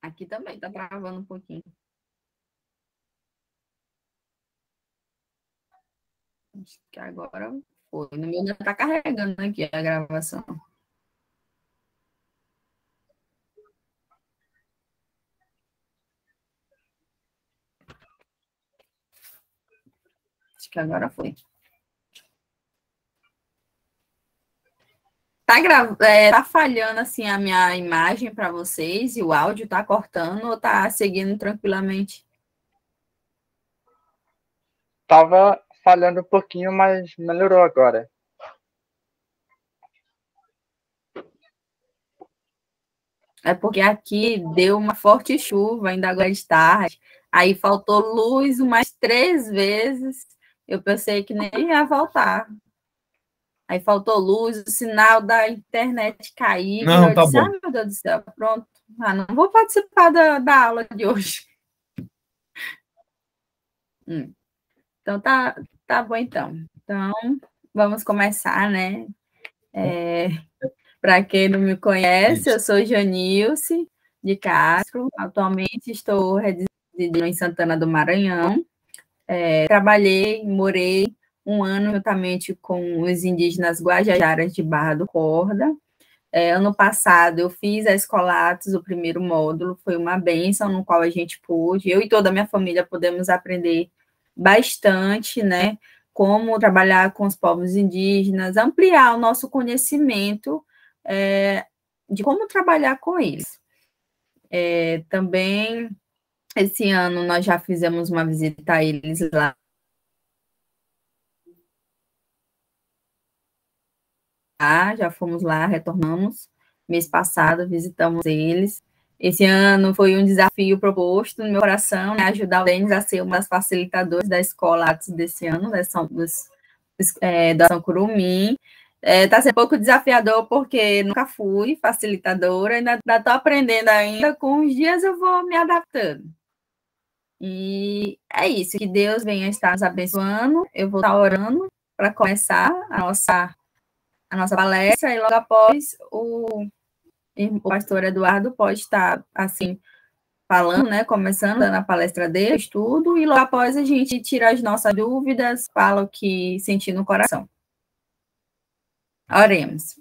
Aqui também tá travando um pouquinho. Acho que agora foi. No meu ainda tá carregando aqui a gravação. Acho que agora foi. Tá falhando assim a minha imagem para vocês e o áudio tá cortando ou tá seguindo tranquilamente? Tava falhando um pouquinho, mas melhorou agora. É porque aqui deu uma forte chuva, ainda agora de tarde. Aí faltou luz umas 3 vezes. Eu pensei que nem ia voltar. Aí faltou luz, o sinal da internet caiu. Não, Eu tá disse, bom. meu Deus do céu, pronto. Não vou participar da aula de hoje. Então, tá bom, então. Então, vamos começar, né? Para quem não me conhece, eu sou Janilce de Castro. Atualmente estou residindo em Santana do Maranhão. Trabalhei, morei 1 ano juntamente com os indígenas Guajajaras de Barra do Corda. Ano passado eu fiz a Escolatos, o primeiro módulo, foi uma bênção no qual a gente pôde, eu e toda a minha família pudemos aprender bastante, né, como trabalhar com os povos indígenas, ampliar o nosso conhecimento de como trabalhar com eles. Também, esse ano, nós já fizemos uma visita a eles lá. Já fomos lá, retornamos. Mês passado, visitamos eles. Esse ano foi um desafio proposto no meu coração, né, ajudar o Denis a ser uma das facilitadoras da escola Atos desse ano, da São Curumim. Está sendo um pouco desafiador, porque nunca fui facilitadora, ainda estou aprendendo ainda, com os dias eu vou me adaptando. E é isso, que Deus venha estar nos abençoando, eu vou estar orando para começar a nossa palestra, e logo após o pastor Eduardo pode estar, assim, falando, né, começando na palestra dele, estudo, e logo após a gente tira as nossas dúvidas, fala o que sentir no coração. Oremos.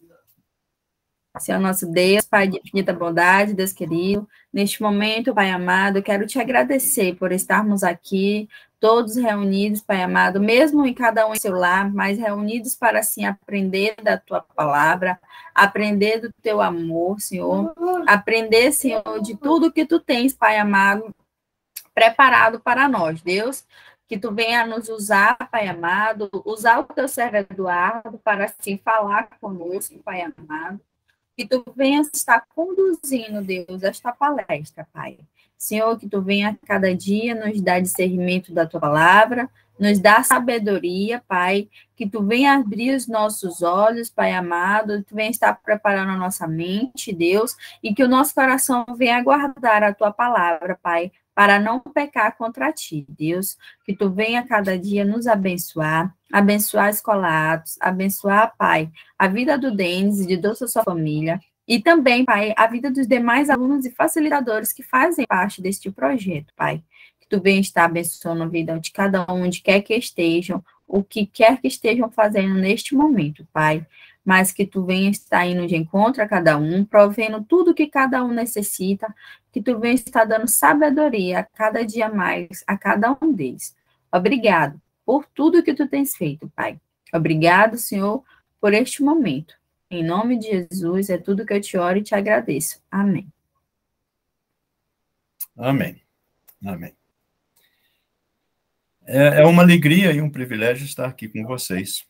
Senhor nosso Deus, Pai de infinita bondade, Deus querido, neste momento, Pai amado, eu quero te agradecer por estarmos aqui, todos reunidos, Pai amado, mesmo em cada um em seu lar, mas reunidos para, assim, aprender da tua palavra, aprender do teu amor, Senhor, aprender, Senhor, de tudo que tu tens, Pai amado, preparado para nós, Deus, que tu venha nos usar, Pai amado, usar o teu servo Eduardo para, assim, falar conosco, Pai amado, que tu venhas estar conduzindo, Deus, esta palestra, Pai. Senhor, que tu venha a cada dia nos dar discernimento da tua palavra, nos dar sabedoria, Pai, que tu venha abrir os nossos olhos, Pai amado, que tu venha estar preparando a nossa mente, Deus, e que o nosso coração venha guardar a tua palavra, Pai, para não pecar contra ti, Deus, que tu venha a cada dia nos abençoar, abençoar a Escola Atos, abençoar, Pai, a vida do Denis e de toda a sua família, e também, Pai, a vida dos demais alunos e facilitadores que fazem parte deste projeto, Pai. Que tu venha estar abençoando a vida de cada um, onde quer que estejam, o que quer que estejam fazendo neste momento, Pai. Mas que tu venha estar indo de encontro a cada um, provendo tudo que cada um necessita, que tu venha estar dando sabedoria a cada dia mais a cada um deles. Obrigado por tudo que tu tens feito, Pai. Obrigado, Senhor, por este momento. Em nome de Jesus, é tudo que eu te oro e te agradeço. Amém. Amém. Amém. É uma alegria e um privilégio estar aqui com vocês.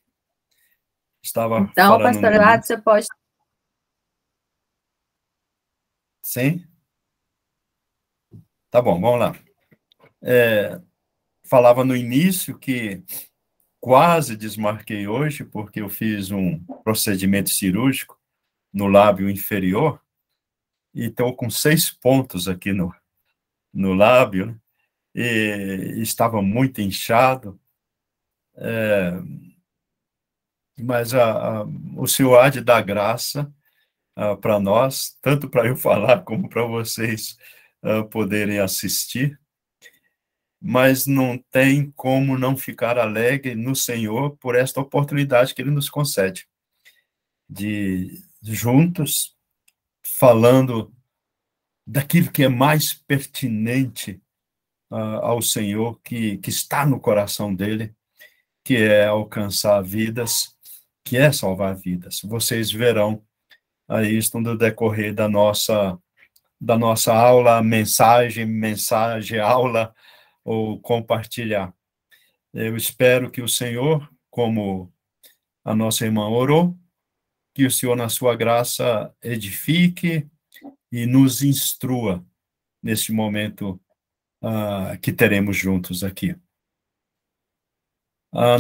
Estava então, falando pastor Eduardo, você pode... Sim? Tá bom, vamos lá. Falava no início que quase desmarquei hoje, porque eu fiz um procedimento cirúrgico no lábio inferior, e estou com 6 pontos aqui no lábio, né? E estava muito inchado, mas o Senhor há de dar graça para nós, tanto para eu falar como para vocês poderem assistir, mas não tem como não ficar alegre no Senhor por esta oportunidade que Ele nos concede, de juntos, falando daquilo que é mais pertinente ao Senhor, que está no coração dEle, que é alcançar vidas, que é salvar vidas. Vocês verão aí isso no decorrer da nossa aula, mensagem, aula, ou compartilhar. Eu espero que o Senhor, como a nossa irmã orou, que o Senhor, na sua graça, edifique e nos instrua neste momento que teremos juntos aqui.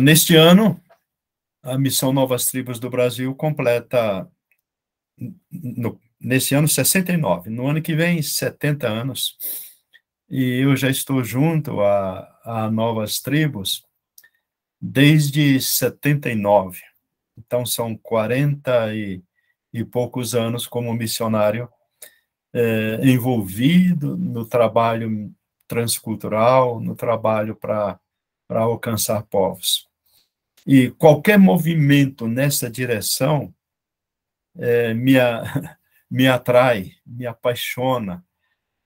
Neste ano, a Missão Novas Tribos do Brasil completa, nesse ano, 69. No ano que vem, 70 anos. E eu já estou junto a Novas Tribos desde 79. Então, são 40 e poucos anos como missionário envolvido no trabalho transcultural, no trabalho para alcançar povos. E qualquer movimento nessa direção me atrai, me apaixona,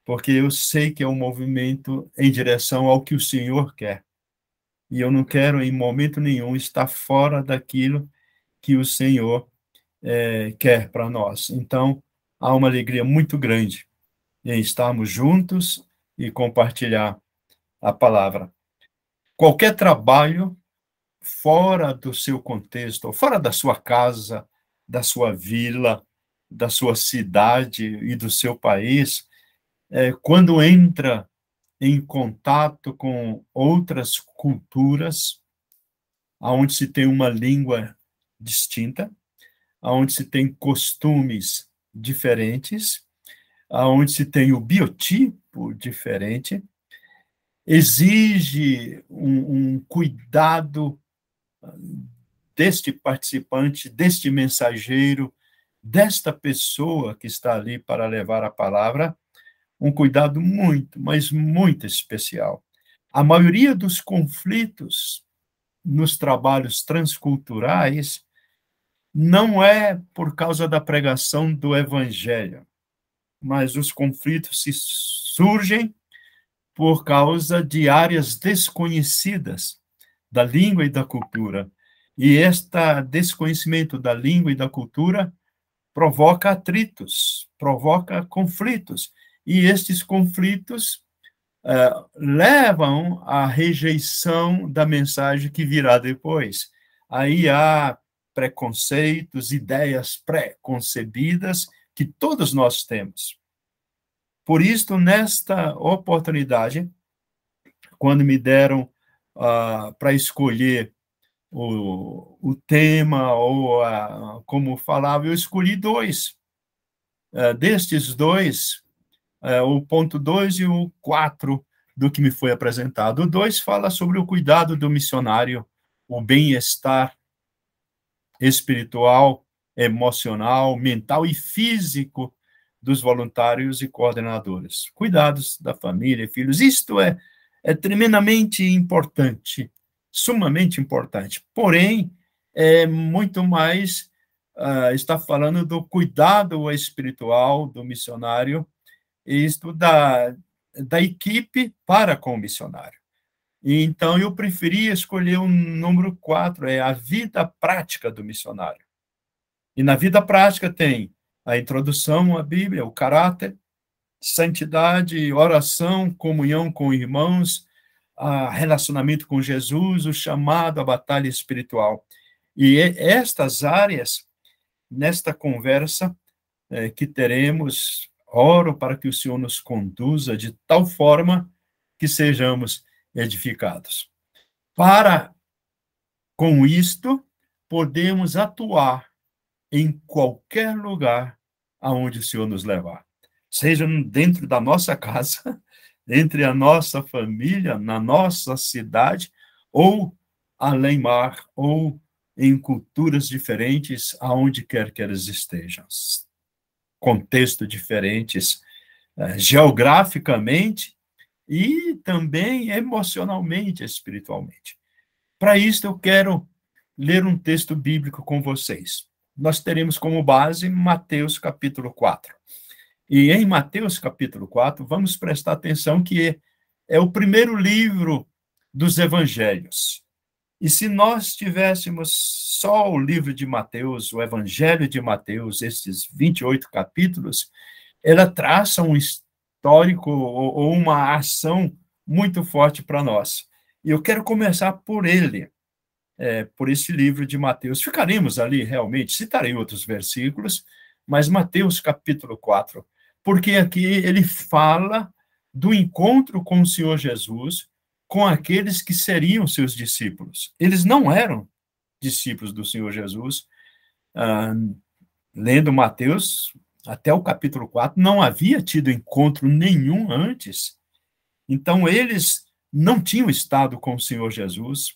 porque eu sei que é um movimento em direção ao que o Senhor quer. E eu não quero, em momento nenhum, estar fora daquilo que o Senhor quer para nós. Então, há uma alegria muito grande em estarmos juntos e compartilhar a palavra. Qualquer trabalho fora do seu contexto, fora da sua casa, da sua vila, da sua cidade e do seu país, quando entra em contato com outras culturas, onde se tem uma língua distinta, onde se tem costumes diferentes, onde se tem o biotipo diferente, exige um cuidado deste participante, deste mensageiro, desta pessoa que está ali para levar a palavra, um cuidado muito, mas muito especial. A maioria dos conflitos nos trabalhos transculturais não é por causa da pregação do evangelho, mas os conflitos se surgem por causa de áreas desconhecidas da língua e da cultura. E este desconhecimento da língua e da cultura provoca atritos, provoca conflitos. E estes conflitos levam à rejeição da mensagem que virá depois. Aí há preconceitos, ideias pré-concebidas que todos nós temos. Por isso, nesta oportunidade, quando me deram para escolher o tema ou como falava, eu escolhi dois. Destes dois, o ponto 2 e o 4 do que me foi apresentado. O 2 fala sobre o cuidado do missionário, o bem-estar espiritual, emocional, mental e físico dos voluntários e coordenadores. Cuidados da família e filhos. Isto é tremendamente importante, sumamente importante. Porém, é muito mais, está falando do cuidado espiritual do missionário, isto da equipe para com o missionário. E, então, eu preferia escolher o número 4, a vida prática do missionário. E na vida prática tem a introdução à Bíblia, o caráter, santidade, oração, comunhão com irmãos, relacionamento com Jesus, o chamado à batalha espiritual. E estas áreas, nesta conversa que teremos, oro para que o Senhor nos conduza de tal forma que sejamos edificados. Com isto, podemos atuar em qualquer lugar aonde o Senhor nos levar. Seja dentro da nossa casa, entre a nossa família, na nossa cidade, ou além mar, ou em culturas diferentes, aonde quer que elas estejam. Contextos diferentes, geograficamente e também emocionalmente, espiritualmente. Para isso, eu quero ler um texto bíblico com vocês. Nós teremos como base Mateus capítulo 4. E em Mateus capítulo 4, vamos prestar atenção que é o primeiro livro dos evangelhos. E se nós tivéssemos só o livro de Mateus, o Evangelho de Mateus, esses 28 capítulos, ela traça um histórico ou uma ação muito forte para nós. E eu quero começar por ele, por esse livro de Mateus. Ficaremos ali, realmente, citarei outros versículos, mas Mateus capítulo 4, porque aqui ele fala do encontro com o Senhor Jesus, com aqueles que seriam seus discípulos. Eles não eram discípulos do Senhor Jesus. Lendo Mateus, até o capítulo 4, não havia tido encontro nenhum antes. Então, eles não tinham estado com o Senhor Jesus.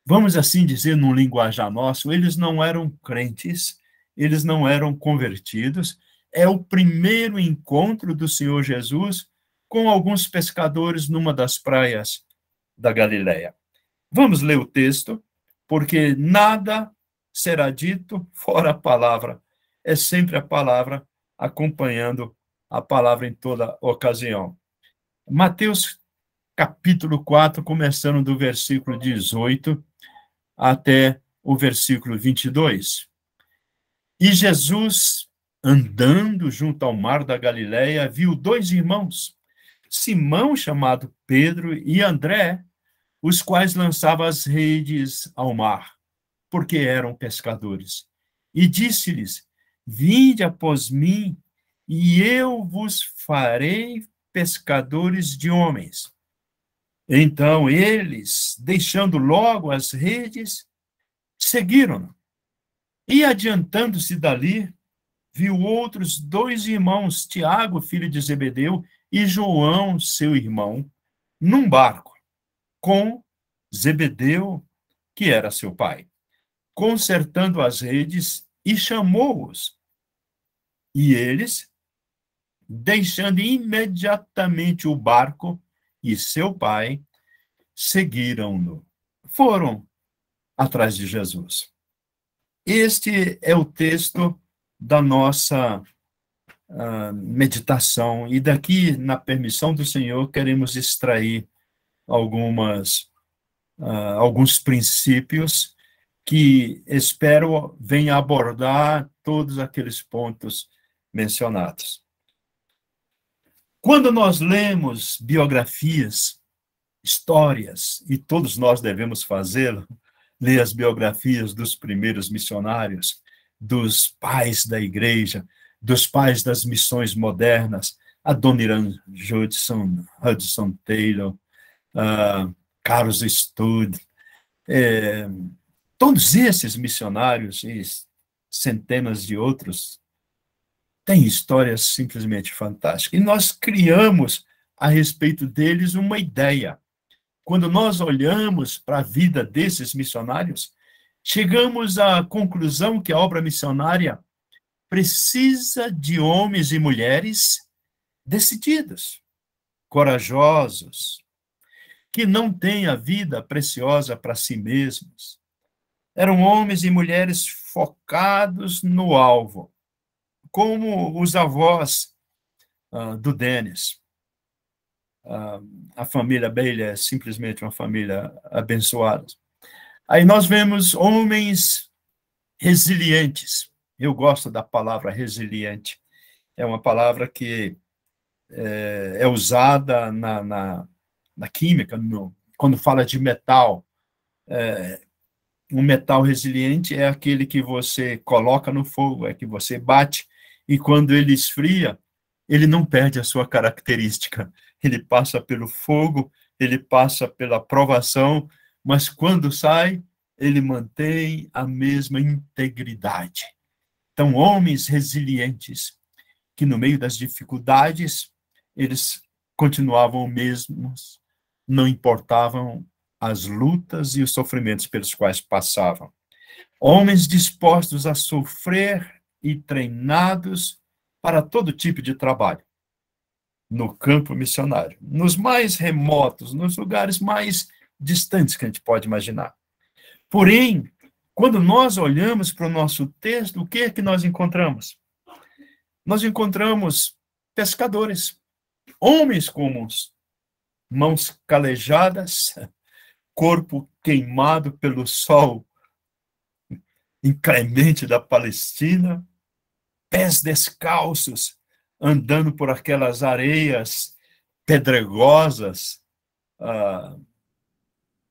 Vamos assim dizer, num linguajar nosso, eles não eram crentes, eles não eram convertidos. É o primeiro encontro do Senhor Jesus com alguns pescadores numa das praias da Galileia. Vamos ler o texto, porque nada será dito fora a palavra. É sempre a palavra acompanhando a palavra em toda ocasião. Mateus capítulo 4, começando do versículo 18 até o versículo 22. E Jesus, andando junto ao mar da Galileia, viu dois irmãos, Simão, chamado Pedro, e André, os quais lançavam as redes ao mar, porque eram pescadores. E disse-lhes: Vinde após mim, e eu vos farei pescadores de homens. Então eles, deixando logo as redes, seguiram-no. E adiantando-se dali, viu outros dois irmãos, Tiago, filho de Zebedeu, e João, seu irmão, num barco, com Zebedeu, que era seu pai, consertando as redes, e chamou-os. E eles, deixando imediatamente o barco e seu pai, seguiram-no. Foram atrás de Jesus. Este é o texto da nossa meditação, e daqui, na permissão do Senhor, queremos extrair alguns princípios que espero venha abordar todos aqueles pontos mencionados. Quando nós lemos biografias, histórias, e todos nós devemos fazê-lo, ler as biografias dos primeiros missionários, dos pais da igreja, dos pais das missões modernas, Adoniram Judson, Hudson Taylor, Carlos Studd, todos esses missionários e centenas de outros têm histórias simplesmente fantásticas. E nós criamos a respeito deles uma ideia. Quando nós olhamos para a vida desses missionários, chegamos à conclusão que a obra missionária precisa de homens e mulheres decididos, corajosos, que não têm a vida preciosa para si mesmos. Eram homens e mulheres focados no alvo, como os avós do Dennis. A família Bailey é simplesmente uma família abençoada. Aí nós vemos homens resilientes. Eu gosto da palavra resiliente. É uma palavra que é usada na química, quando fala de metal. Um metal resiliente é aquele que você coloca no fogo, é que você bate, e quando ele esfria, ele não perde a sua característica. Ele passa pelo fogo, ele passa pela provação, mas quando sai, ele mantém a mesma integridade. Então, homens resilientes, que no meio das dificuldades, eles continuavam mesmos, não importavam as lutas e os sofrimentos pelos quais passavam. Homens dispostos a sofrer e treinados para todo tipo de trabalho. no campo missionário, nos mais remotos, nos lugares mais distantes que a gente pode imaginar. Porém, quando nós olhamos para o nosso texto, o que é que nós encontramos? Nós encontramos pescadores, homens comuns, mãos calejadas, corpo queimado pelo sol inclemente da Palestina, pés descalços, andando por aquelas areias pedregosas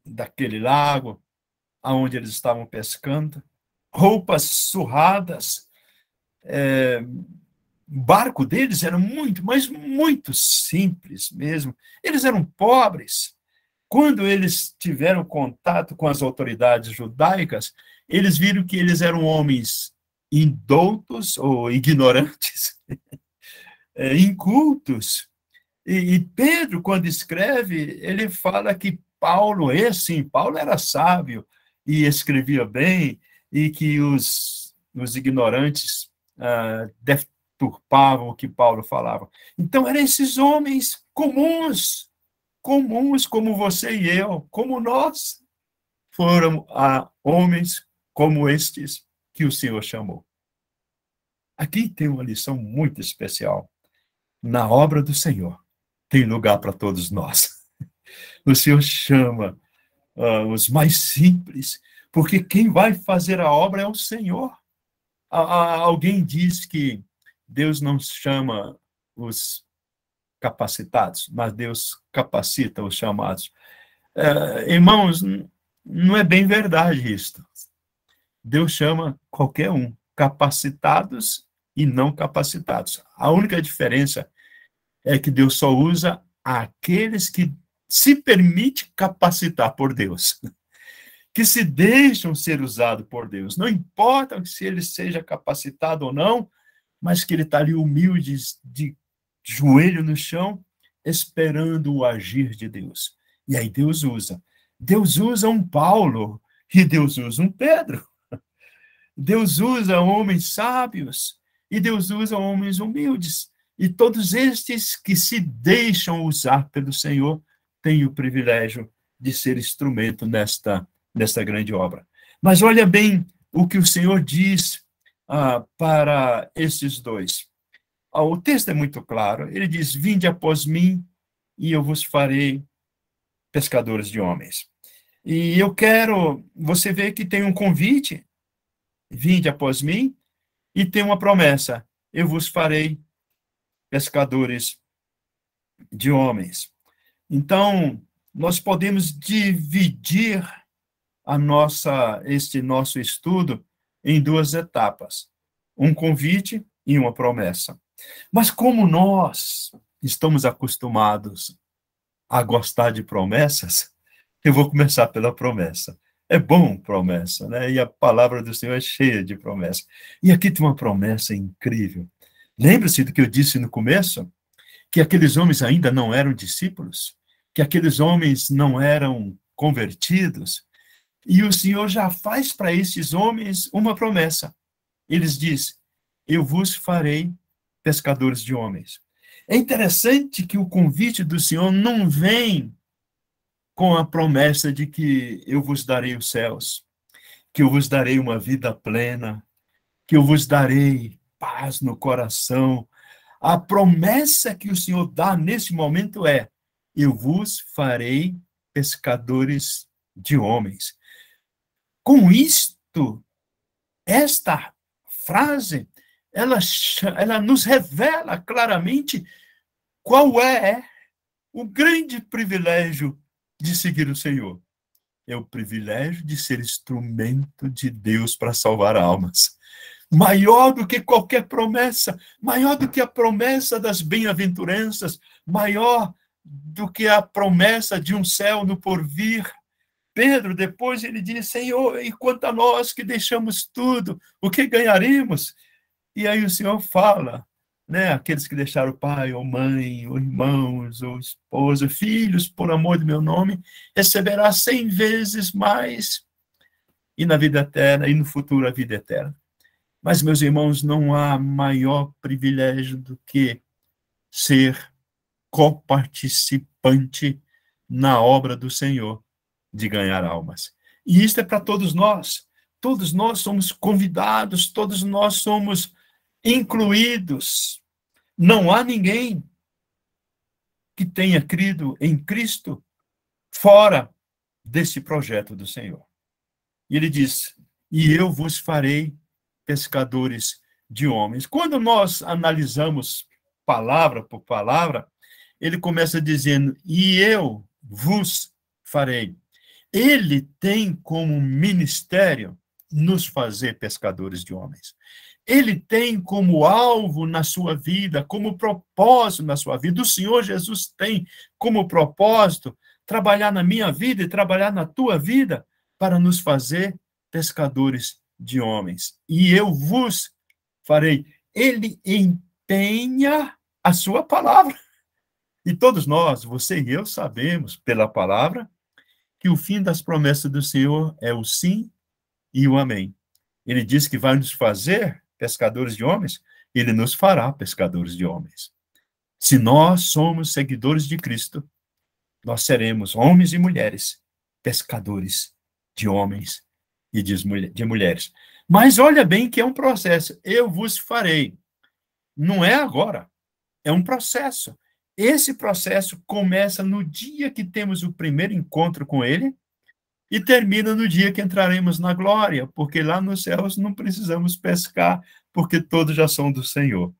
daquele lago, aonde eles estavam pescando, roupas surradas, o barco deles era muito, mas muito simples mesmo. Eles eram pobres. Quando eles tiveram contato com as autoridades judaicas, eles viram que eles eram homens indoutos ou ignorantes, incultos. E Pedro, quando escreve, ele fala que Paulo era sábio e escrevia bem, e que os ignorantes deturpavam o que Paulo falava. Então, eram esses homens comuns como você e eu, como nós, foram homens como estes que o Senhor chamou. Aqui tem uma lição muito especial. Na obra do Senhor, tem lugar para todos nós. O Senhor chama os mais simples, porque quem vai fazer a obra é o Senhor. Alguém diz que Deus não chama os capacitados, mas Deus capacita os chamados. Irmãos, não é bem verdade isto. Deus chama qualquer um, capacitados e não capacitados. A única diferença é que Deus só usa aqueles que se permite capacitar por Deus, que se deixam ser usados por Deus. Não importa se ele seja capacitado ou não, mas que ele está ali humilde, de joelho no chão, esperando o agir de Deus. E aí Deus usa. Deus usa um Paulo e Deus usa um Pedro. Deus usa homens sábios e Deus usa homens humildes. E todos estes que se deixam usar pelo Senhor têm o privilégio de ser instrumento nesta grande obra. Mas olha bem o que o Senhor diz para esses dois. O texto é muito claro. Ele diz: vinde após mim e eu vos farei pescadores de homens. E eu quero, você vê que tem um convite, vinde após mim, e tem uma promessa, eu vos farei pescadores de homens. Então, nós podemos dividir este nosso estudo em duas etapas, um convite e uma promessa. Mas como nós estamos acostumados a gostar de promessas, eu vou começar pela promessa. É bom promessa, né? E a palavra do Senhor é cheia de promessa. E aqui tem uma promessa incrível. Lembra-se do que eu disse no começo? Que aqueles homens ainda não eram discípulos, que aqueles homens não eram convertidos. E o Senhor já faz para esses homens uma promessa. Eles diz: eu vos farei pescadores de homens. É interessante que o convite do Senhor não vem com a promessa de que eu vos darei os céus, que eu vos darei uma vida plena, que eu vos darei paz no coração. A promessa que o Senhor dá nesse momento é: eu vos farei pescadores de homens. Com isto, esta frase, ela nos revela claramente qual é o grande privilégio de seguir o Senhor. É o privilégio de ser instrumento de Deus para salvar almas. Maior do que qualquer promessa, maior do que a promessa das bem-aventuranças, maior do que a promessa de um céu no porvir. Pedro, depois ele diz: Senhor, e quanto a nós que deixamos tudo, o que ganharemos? E aí o Senhor fala, né, aqueles que deixaram pai, ou mãe, ou irmãos, ou esposa, filhos, por amor do meu nome, receberá 100 vezes mais, e na vida eterna, e no futuro a vida eterna. Mas, meus irmãos, não há maior privilégio do que ser coparticipante na obra do Senhor de ganhar almas. E isto é para todos nós. Todos nós somos convidados, todos nós somos incluídos. Não há ninguém que tenha crido em Cristo fora desse projeto do Senhor. E ele diz, e eu vos farei pescadores de homens. Quando nós analisamos palavra por palavra, ele começa dizendo, e eu vos farei. Ele tem como ministério nos fazer pescadores de homens. Ele tem como alvo na sua vida, como propósito na sua vida. O Senhor Jesus tem como propósito trabalhar na minha vida e trabalhar na tua vida para nos fazer pescadores de homens. E eu vos farei. Ele empenha a sua palavra. E todos nós, você e eu, sabemos pela palavra que o fim das promessas do Senhor é o sim e o amém. Ele diz que vai nos fazer pescadores de homens, ele nos fará pescadores de homens. Se nós somos seguidores de Cristo, nós seremos homens e mulheres pescadores de homens e de mulheres. Mas olha bem que é um processo. Eu vos farei. Não é agora. É um processo. Esse processo começa no dia que temos o primeiro encontro com ele e termina no dia que entraremos na glória, porque lá nos céus não precisamos pescar, porque todos já são do Senhor.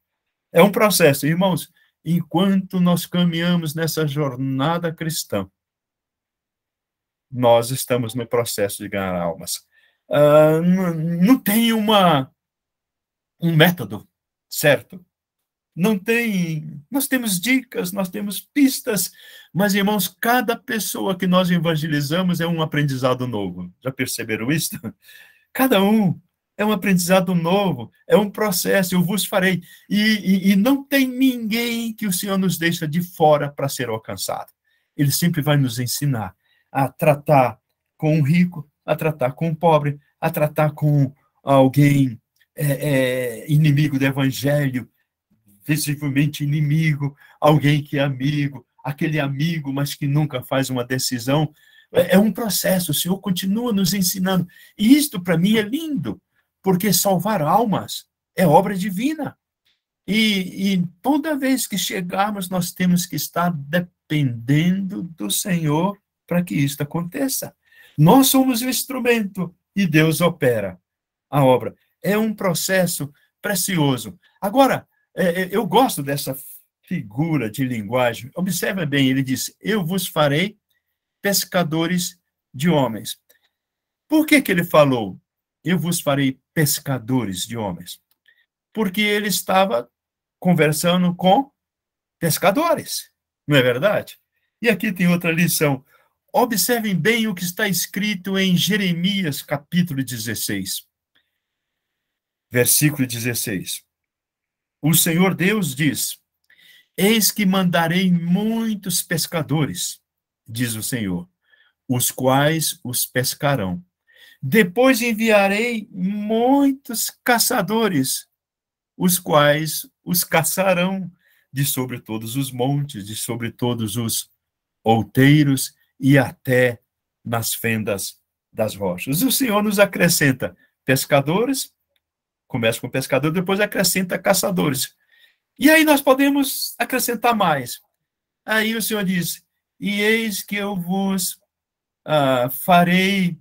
É um processo, irmãos. Enquanto nós caminhamos nessa jornada cristã, nós estamos no processo de ganhar almas. Não tem um método certo. Não tem, nós temos dicas, nós temos pistas, mas, irmãos, cada pessoa que nós evangelizamos é um aprendizado novo. Já perceberam isso? Cada um é um aprendizado novo, é um processo, eu vos farei. E não tem ninguém que o Senhor nos deixa de fora para ser alcançado. Ele sempre vai nos ensinar a tratar com o rico, a tratar com o pobre, a tratar com alguém inimigo do evangelho, visivelmente inimigo, alguém que é amigo, aquele amigo, mas que nunca faz uma decisão. É um processo, o Senhor continua nos ensinando. E isto, para mim, é lindo, porque salvar almas é obra divina. E toda vez que chegarmos, nós temos que estar dependendo do Senhor para que isto aconteça. Nós somos o instrumento e Deus opera a obra. É um processo precioso. Agora, eu gosto dessa figura de linguagem. Observa bem, ele diz, eu vos farei pescadores de homens. Por que ele falou, eu vos farei pescadores de homens? Porque ele estava conversando com pescadores, não é verdade? E aqui tem outra lição. Observem bem o que está escrito em Jeremias, capítulo 16, versículo 16. O Senhor Deus diz, eis que mandarei muitos pescadores, diz o Senhor, os quais os pescarão. Depois enviarei muitos caçadores, os quais os caçarão de sobre todos os montes, de sobre todos os outeiros e até nas fendas das rochas. O Senhor nos acrescenta pescadores, começa com pescador, depois acrescenta caçadores. E aí nós podemos acrescentar mais. Aí o Senhor diz, e eis que eu vos farei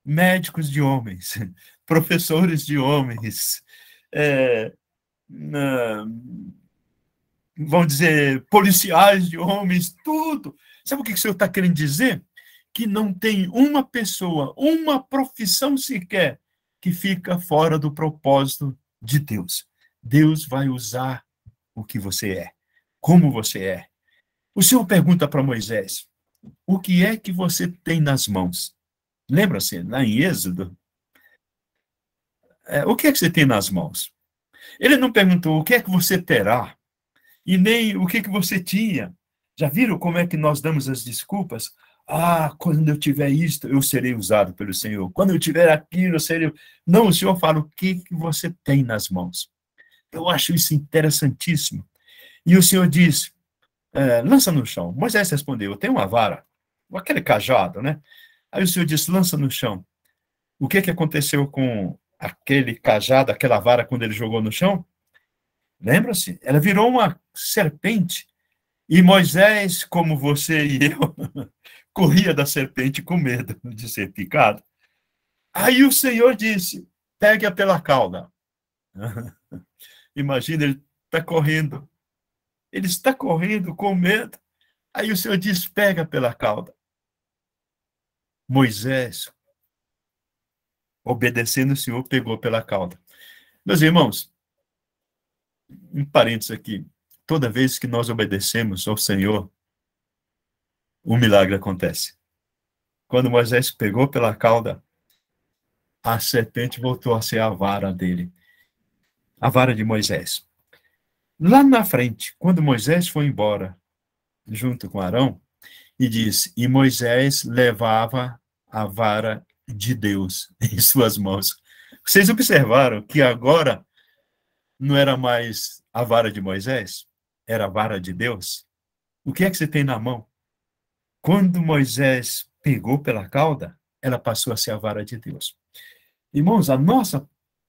médicos de homens, professores de homens, vamos dizer, policiais de homens, tudo. Sabe o que o Senhor está querendo dizer? Que não tem uma pessoa, uma profissão sequer, que fica fora do propósito de Deus. Deus vai usar o que você é, como você é. O Senhor pergunta para Moisés, o que é que você tem nas mãos? Lembra-se, lá em Êxodo? O que é que você tem nas mãos? Ele não perguntou o que é que você terá, e nem o que é que você tinha. Já viram como é que nós damos as desculpas? Quando eu tiver isto, eu serei usado pelo Senhor. Quando eu tiver aquilo, eu serei... Não, o Senhor fala o que você tem nas mãos. Eu acho isso interessantíssimo. E o Senhor diz, lança no chão. Moisés respondeu, eu tenho uma vara, aquele cajado, né? Aí o Senhor disse, lança no chão. O que aconteceu com aquele cajado, aquela vara, quando ele jogou no chão? Lembra-se? Ela virou uma serpente. E Moisés, como você e eu, corria da serpente com medo de ser picado. Aí o Senhor disse, pegue-a pela cauda. Imagina, ele está correndo. Ele está correndo com medo. Aí o Senhor diz, pega pela cauda. Moisés, obedecendo o Senhor, pegou pela cauda. Meus irmãos, um parênteses aqui. Toda vez que nós obedecemos ao Senhor, um milagre acontece. Quando Moisés pegou pela cauda, a serpente voltou a ser a vara dele. A vara de Moisés. Lá na frente, quando Moisés foi embora, junto com Arão, e diz, e Moisés levava a vara de Deus em suas mãos. Vocês observaram que agora não era mais a vara de Moisés? Era a vara de Deus? O que é que você tem na mão? Quando Moisés pegou pela cauda, ela passou a ser a vara de Deus. Irmãos, a nossa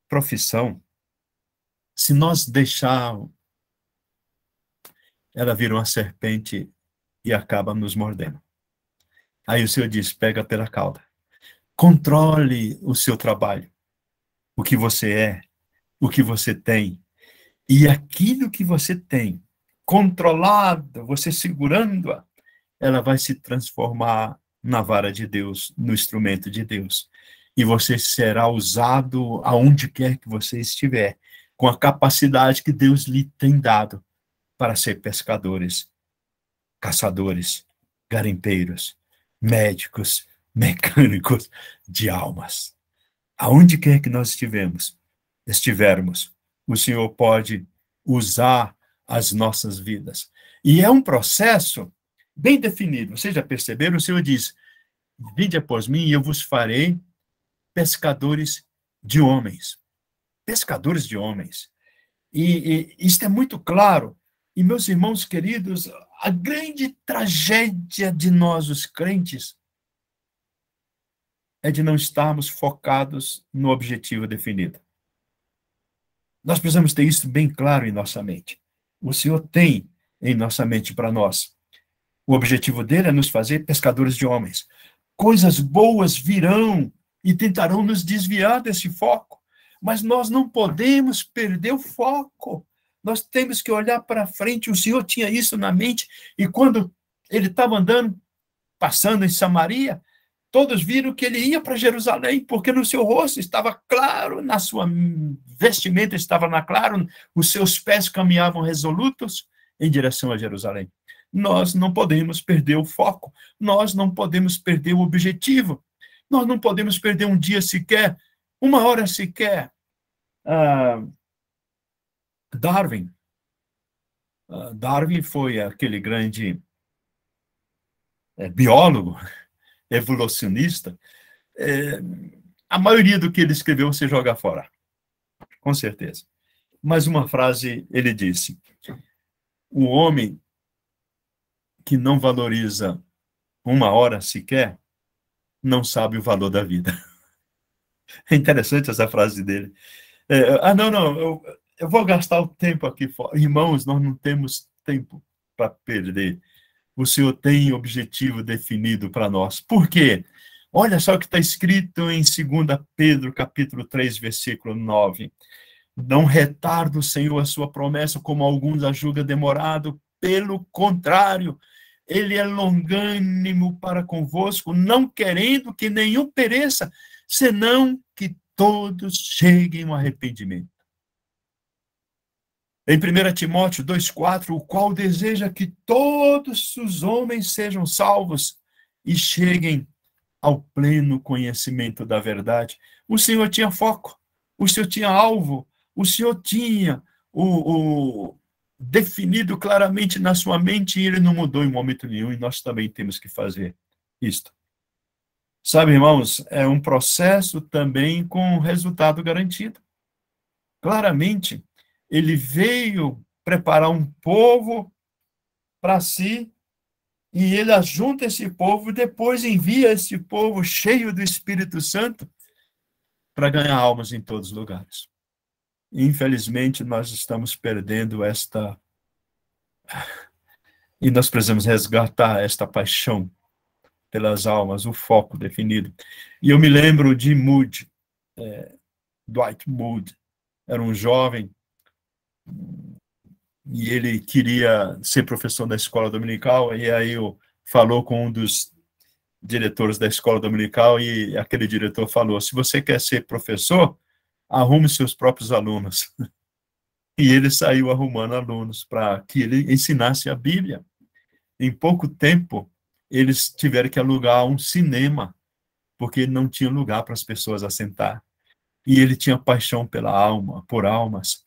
profissão, se nós deixarmos, ela vira uma serpente e acaba nos mordendo. Aí o Senhor diz, pega pela cauda. Controle o seu trabalho, o que você é, o que você tem. E aquilo que você tem, controlado, você segurando-a, ela vai se transformar na vara de Deus, no instrumento de Deus. E você será usado aonde quer que você estiver, com a capacidade que Deus lhe tem dado para ser pescadores, caçadores, garimpeiros, médicos, mecânicos de almas. Aonde quer que nós estivermos, o Senhor pode usar as nossas vidas. E é um processo bem definido. Vocês já perceberam? O Senhor diz, vinde após mim e eu vos farei pescadores de homens. Pescadores de homens. E isto é muito claro. E, meus irmãos queridos, a grande tragédia de nós, os crentes, é de não estarmos focados no objetivo definido. Nós precisamos ter isso bem claro em nossa mente. O Senhor tem em nossa mente para nós. O objetivo dele é nos fazer pescadores de homens. Coisas boas virão e tentarão nos desviar desse foco, mas nós não podemos perder o foco. Nós temos que olhar para frente. O Senhor tinha isso na mente, e quando ele estava andando, passando em Samaria, todos viram que ele ia para Jerusalém, porque no seu rosto estava claro, na sua vestimenta estava claro, os seus pés caminhavam resolutos em direção a Jerusalém. Nós não podemos perder o foco, nós não podemos perder o objetivo, nós não podemos perder um dia sequer, uma hora sequer. Darwin foi aquele grande biólogo, evolucionista. A maioria do que ele escreveu você joga fora, com certeza. Mas uma frase ele disse, o homem que não valoriza uma hora sequer, não sabe o valor da vida. É interessante essa frase dele. Eu vou gastar o tempo aqui fora. Irmãos, nós não temos tempo para perder. O Senhor tem objetivo definido para nós. Por quê? Olha só o que está escrito em 2 Pedro, capítulo 3, versículo 9. Não retarda o Senhor a sua promessa, como alguns a julgam demorado. Pelo contrário, ele é longânimo para convosco, não querendo que nenhum pereça, senão que todos cheguem ao arrependimento. Em 1 Timóteo 2,4, o qual deseja que todos os homens sejam salvos e cheguem ao pleno conhecimento da verdade. O Senhor tinha foco, o Senhor tinha alvo, o Senhor tinha o definido claramente na sua mente, e ele não mudou em momento nenhum, e nós também temos que fazer isto. Sabe, irmãos, é um processo também com resultado garantido. Claramente, ele veio preparar um povo para si, e ele ajunta esse povo, e depois envia esse povo cheio do Espírito Santo para ganhar almas em todos os lugares. Infelizmente, nós estamos perdendo esta... E nós precisamos resgatar esta paixão pelas almas, o foco definido. E eu me lembro de Moody, Dwight Moody, era um jovem, e ele queria ser professor da escola dominical, e aí falou com um dos diretores da escola dominical, e aquele diretor falou: se você quer ser professor, arrume seus próprios alunos. E ele saiu arrumando alunos para que ele ensinasse a Bíblia. Em pouco tempo, eles tiveram que alugar um cinema, porque não tinha lugar para as pessoas assentar. E ele tinha paixão pela alma, por almas.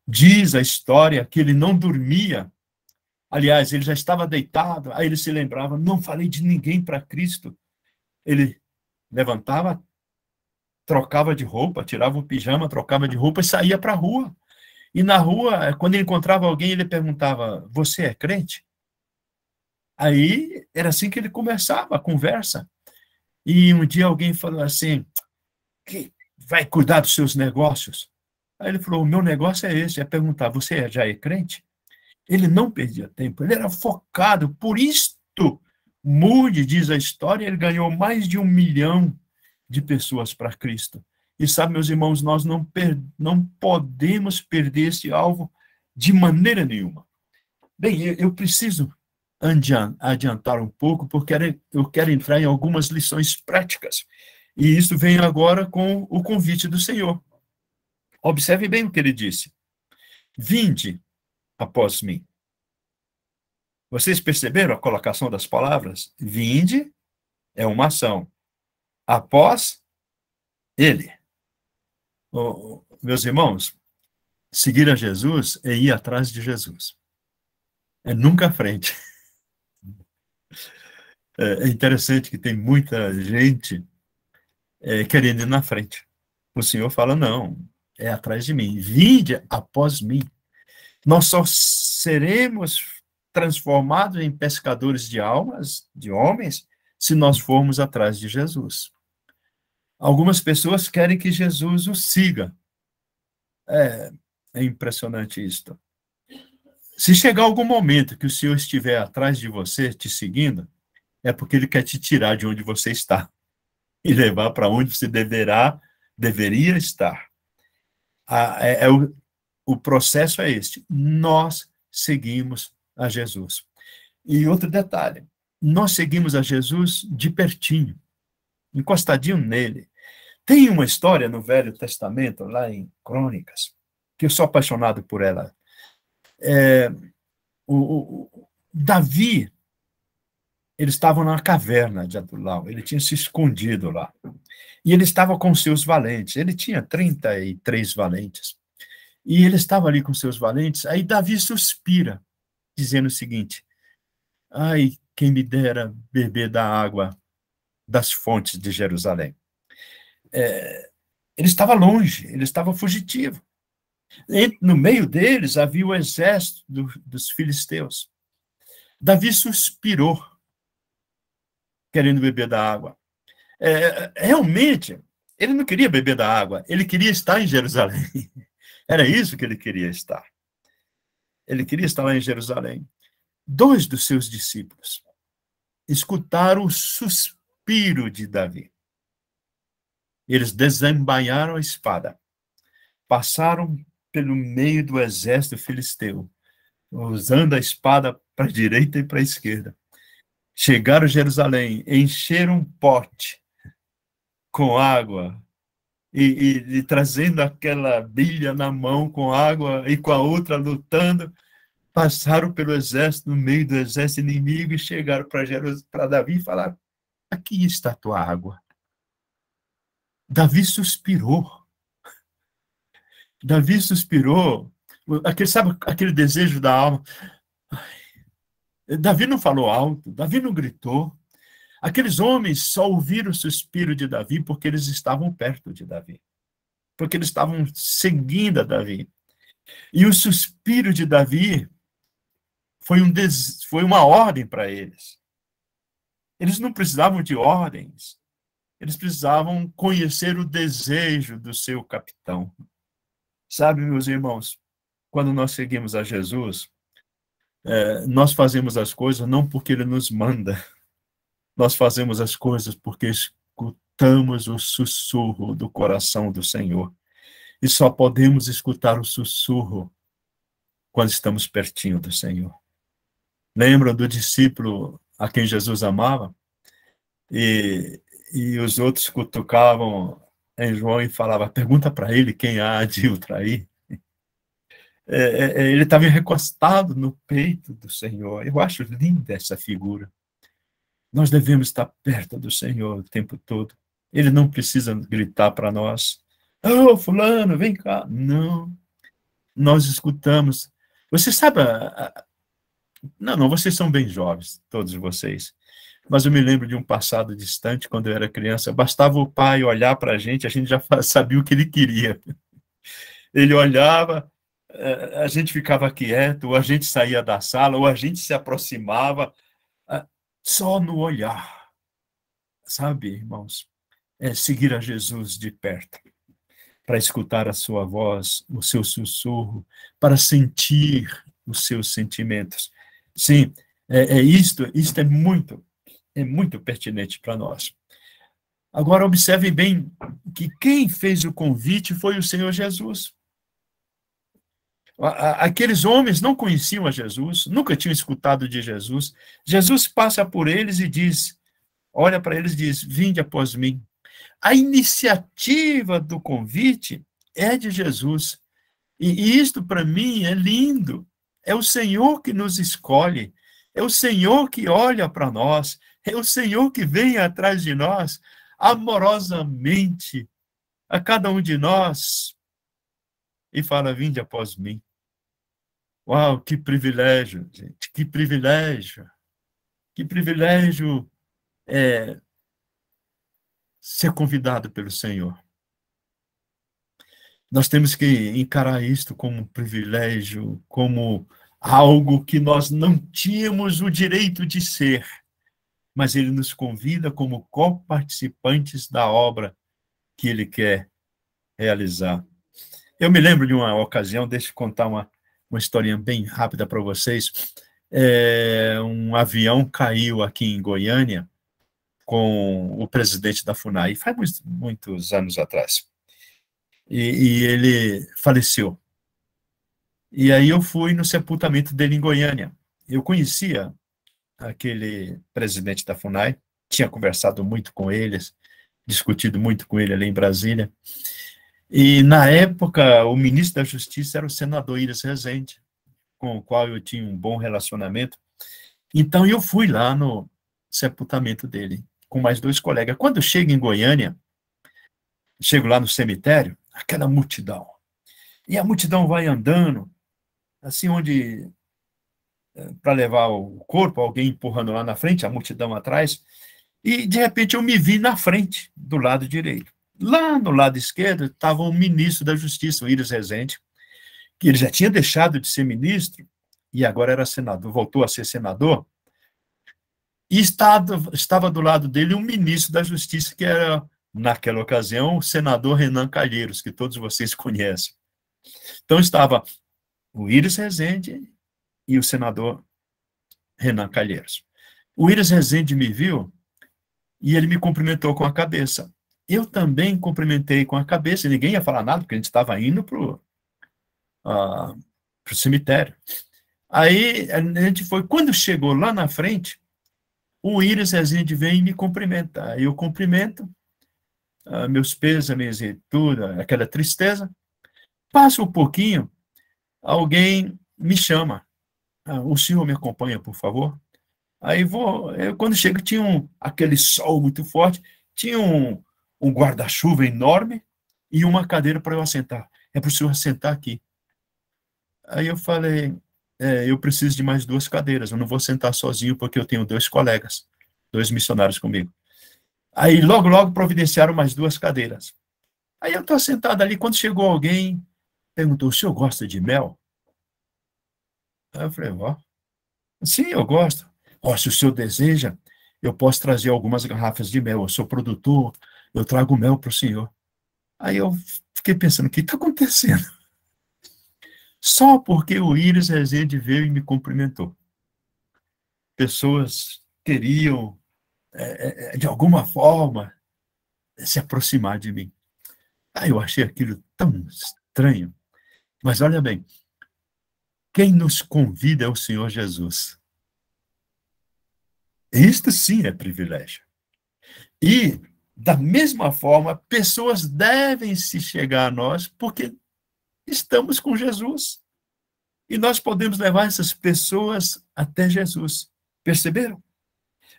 Diz a história que ele não dormia. Aliás, ele já estava deitado, aí ele se lembrava: não falei de ninguém para Cristo. Ele levantava, trocava de roupa, tirava o pijama, trocava de roupa e saía para a rua. E na rua, quando ele encontrava alguém, ele perguntava: você é crente? Aí era assim que ele começava a conversa. E um dia alguém falou assim: que vai cuidar dos seus negócios? Aí ele falou: o meu negócio é esse, é perguntar: você já é crente? Ele não perdia tempo, ele era focado. Por isto, Moody, diz a história, ele ganhou mais de 1 milhão de pessoas para Cristo. E sabe, meus irmãos, nós não podemos perder esse alvo de maneira nenhuma. Bem, eu preciso adiantar um pouco, porque eu quero entrar em algumas lições práticas. E isso vem agora com o convite do Senhor. Observe bem o que ele disse: vinde após mim. Vocês perceberam a colocação das palavras? Vinde é uma ação. Após ele. Meus irmãos, seguir a Jesus é ir atrás de Jesus. É nunca à frente. É interessante que tem muita gente querendo ir na frente. O Senhor fala: não, é atrás de mim. Vinde após mim. Nós só seremos transformados em pescadores de almas, de homens, se nós formos atrás de Jesus. Algumas pessoas querem que Jesus os siga. É impressionante isto. Se chegar algum momento que o Senhor estiver atrás de você, te seguindo, é porque ele quer te tirar de onde você está e levar para onde você deveria estar. O processo é este: nós seguimos a Jesus. E outro detalhe: nós seguimos a Jesus de pertinho, encostadinho nele. Tem uma história no Velho Testamento, lá em Crônicas, que eu sou apaixonado por ela. Davi, eles estavam na caverna de Adulam, ele tinha se escondido lá. E ele estava com seus valentes, ele tinha 33 valentes. E ele estava ali com seus valentes, aí Davi suspira, dizendo o seguinte: ai, quem me dera beber da água das fontes de Jerusalém. Ele estava longe, ele estava fugitivo. No meio deles havia o exército dos filisteus. Davi suspirou, querendo beber da água. Realmente, ele não queria beber da água, ele queria estar em Jerusalém. Era isso que ele queria estar. Ele queria estar lá em Jerusalém. 2 dos seus discípulos escutaram o suspiro de Davi. Eles desembainharam a espada, passaram pelo meio do exército filisteu, usando a espada para a direita e para a esquerda. Chegaram a Jerusalém, encheram um pote com água e trazendo aquela bilha na mão com água e com a outra lutando, passaram pelo exército, no meio do exército inimigo, e chegaram para Davi e falaram: aqui está a tua água. Davi suspirou. Davi suspirou. Sabe aquele desejo da alma? Davi não falou alto, Davi não gritou. Aqueles homens só ouviram o suspiro de Davi porque eles estavam perto de Davi. Porque eles estavam seguindo a Davi. E o suspiro de Davi foi uma ordem para eles. Eles não precisavam de ordens. Eles precisavam conhecer o desejo do seu capitão. Sabe, meus irmãos, quando nós seguimos a Jesus, nós fazemos as coisas não porque ele nos manda. Nós fazemos as coisas porque escutamos o sussurro do coração do Senhor. E só podemos escutar o sussurro quando estamos pertinho do Senhor. Lembram do discípulo a quem Jesus amava? E os outros cutucavam em João e falavam, pergunta para ele quem há de o trair. Ele estava recostado no peito do Senhor. Eu acho linda essa figura. Nós devemos estar perto do Senhor o tempo todo. Ele não precisa gritar para nós, ô, fulano, vem cá. Não, nós escutamos. Você sabe, não, vocês são bem jovens, todos vocês. Mas eu me lembro de um passado distante, quando eu era criança, bastava o pai olhar para a gente já sabia o que ele queria. Ele olhava, a gente ficava quieto, ou a gente saía da sala, ou a gente se aproximava, só no olhar. Sabe, irmãos, seguir a Jesus de perto, para escutar a sua voz, o seu sussurro, para sentir os seus sentimentos. Sim, isto é muito pertinente para nós. Agora, observe bem que quem fez o convite foi o Senhor Jesus. Aqueles homens não conheciam a Jesus, nunca tinham escutado de Jesus. Jesus passa por eles e diz, olha para eles e diz, vinde após mim. A iniciativa do convite é de Jesus. E isto, para mim, é lindo. É o Senhor que nos escolhe. É o Senhor que olha para nós. É o Senhor que vem atrás de nós, amorosamente, a cada um de nós, e fala, vinde após mim. Uau, que privilégio, gente, que privilégio. Que privilégio ser convidado pelo Senhor. Nós temos que encarar isto como um privilégio, como algo que nós não tínhamos o direito de ser, mas Ele nos convida como coparticipantes da obra que Ele quer realizar. Eu me lembro de uma ocasião, deixa eu contar uma historinha bem rápida para vocês. Um avião caiu aqui em Goiânia com o presidente da FUNAI, faz muitos anos atrás. E ele faleceu. E aí eu fui no sepultamento dele em Goiânia. Eu conhecia aquele presidente da FUNAI, tinha conversado muito com eles, discutido muito com ele ali em Brasília. E, na época, o ministro da Justiça era o senador Iris Rezende, com o qual eu tinha um bom relacionamento. Então, eu fui lá no sepultamento dele, com mais 2 colegas. Quando eu chego em Goiânia, chego lá no cemitério, aquela multidão. E a multidão vai andando, assim, onde, para levar o corpo, alguém empurrando lá na frente, a multidão atrás, e, de repente, eu me vi na frente, do lado direito. Lá no lado esquerdo estava o ministro da Justiça, o Iris Rezende, que ele já tinha deixado de ser ministro, e agora era senador, voltou a ser senador, e estava do lado dele um ministro da Justiça, que era, naquela ocasião, o senador Renan Calheiros, que todos vocês conhecem. Então, estava o Iris Rezende e o senador Renan Calheiros. O Iris Rezende me viu e ele me cumprimentou com a cabeça. Eu também cumprimentei com a cabeça, e ninguém ia falar nada, porque a gente estava indo para o cemitério. Aí, a gente foi, quando chegou lá na frente, o Iris Rezende vem e me cumprimenta. Aí eu cumprimento, meus pêsames e tudo, aquela tristeza. Passa um pouquinho, alguém me chama. O senhor me acompanha, por favor? Aí quando chego, tinha aquele sol muito forte, tinha um guarda-chuva enorme e uma cadeira para eu assentar. É para o senhor assentar aqui. Aí eu falei, eu preciso de mais 2 cadeiras, eu não vou sentar sozinho porque eu tenho 2 colegas, 2 missionários comigo. Aí logo providenciaram mais 2 cadeiras. Aí eu estou sentado ali, quando chegou alguém, perguntou, o senhor gosta de mel? Aí eu falei, ó, Sim, eu gosto. Ó, se o senhor deseja, eu posso trazer algumas garrafas de mel. Eu sou produtor, eu trago mel para o senhor. Aí eu fiquei pensando, o que está acontecendo? Só porque o Íris Rezende veio e me cumprimentou. Pessoas queriam, de alguma forma, se aproximar de mim. Aí eu achei aquilo tão estranho. Mas olha bem, quem nos convida é o Senhor Jesus. Isto sim é privilégio. E, da mesma forma, pessoas devem se chegar a nós porque estamos com Jesus. E nós podemos levar essas pessoas até Jesus. Perceberam?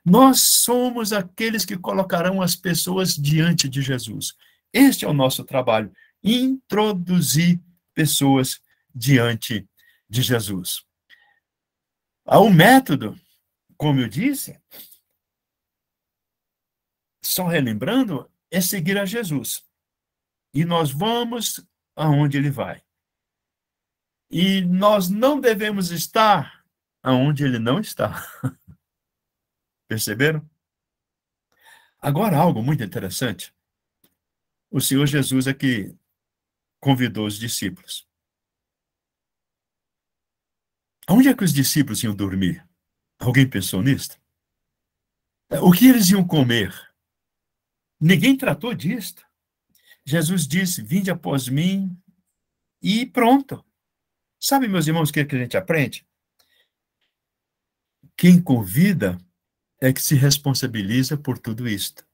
Nós somos aqueles que colocarão as pessoas diante de Jesus. Este é o nosso trabalho, introduzir pessoas diante de Jesus. Há um método, como eu disse, só relembrando, é seguir a Jesus. E nós vamos aonde ele vai. E nós não devemos estar aonde ele não está. Perceberam? Agora, algo muito interessante. O Senhor Jesus é que convidou os discípulos. Onde é que os discípulos iam dormir? Alguém pensou nisso? O que eles iam comer? Ninguém tratou disto. Jesus disse, vinde após mim e pronto. Sabe, meus irmãos, o que é que a gente aprende? Quem convida é que se responsabiliza por tudo isto.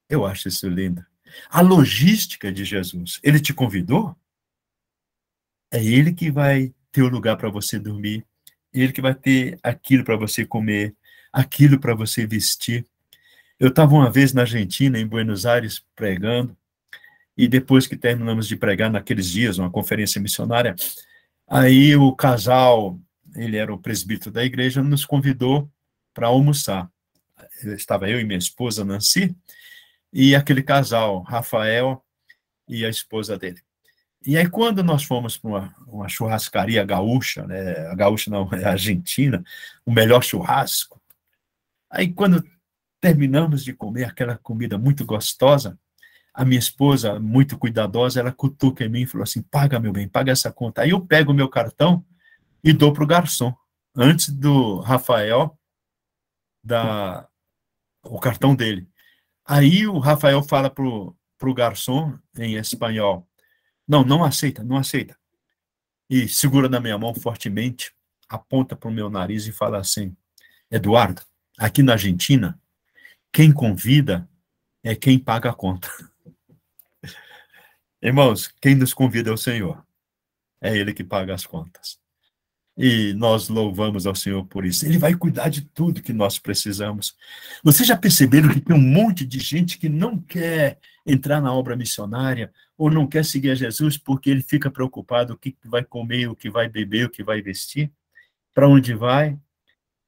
Eu acho isso lindo. A logística de Jesus. Ele te convidou? É ele que vai ter o lugar para você dormir, ele que vai ter aquilo para você comer, aquilo para você vestir. Eu estava uma vez na Argentina, em Buenos Aires, pregando, e depois que terminamos de pregar naqueles dias, uma conferência missionária, aí o casal, ele era o presbítero da igreja, nos convidou para almoçar. Estava eu e minha esposa, Nancy, e aquele casal, Rafael e a esposa dele. E aí, quando nós fomos para uma churrascaria gaúcha, né? A gaúcha não, é a argentina, o melhor churrasco. Aí, quando terminamos de comer aquela comida muito gostosa, a minha esposa, muito cuidadosa, ela cutuca em mim e falou assim, paga, meu bem, paga essa conta. Aí eu pego o meu cartão e dou para o garçom, antes do Rafael dar o cartão dele. Aí o Rafael fala para o garçom, em espanhol, não, não aceita, não aceita. E segura na minha mão fortemente, aponta para o meu nariz e fala assim, Eduardo, aqui na Argentina, quem convida é quem paga a conta. Irmãos, quem nos convida é o Senhor. É Ele que paga as contas. E nós louvamos ao Senhor por isso. Ele vai cuidar de tudo que nós precisamos. Vocês já perceberam que tem um monte de gente que não quer entrar na obra missionária ou não quer seguir a Jesus porque ele fica preocupado o que vai comer, o que vai beber, o que vai vestir, para onde vai.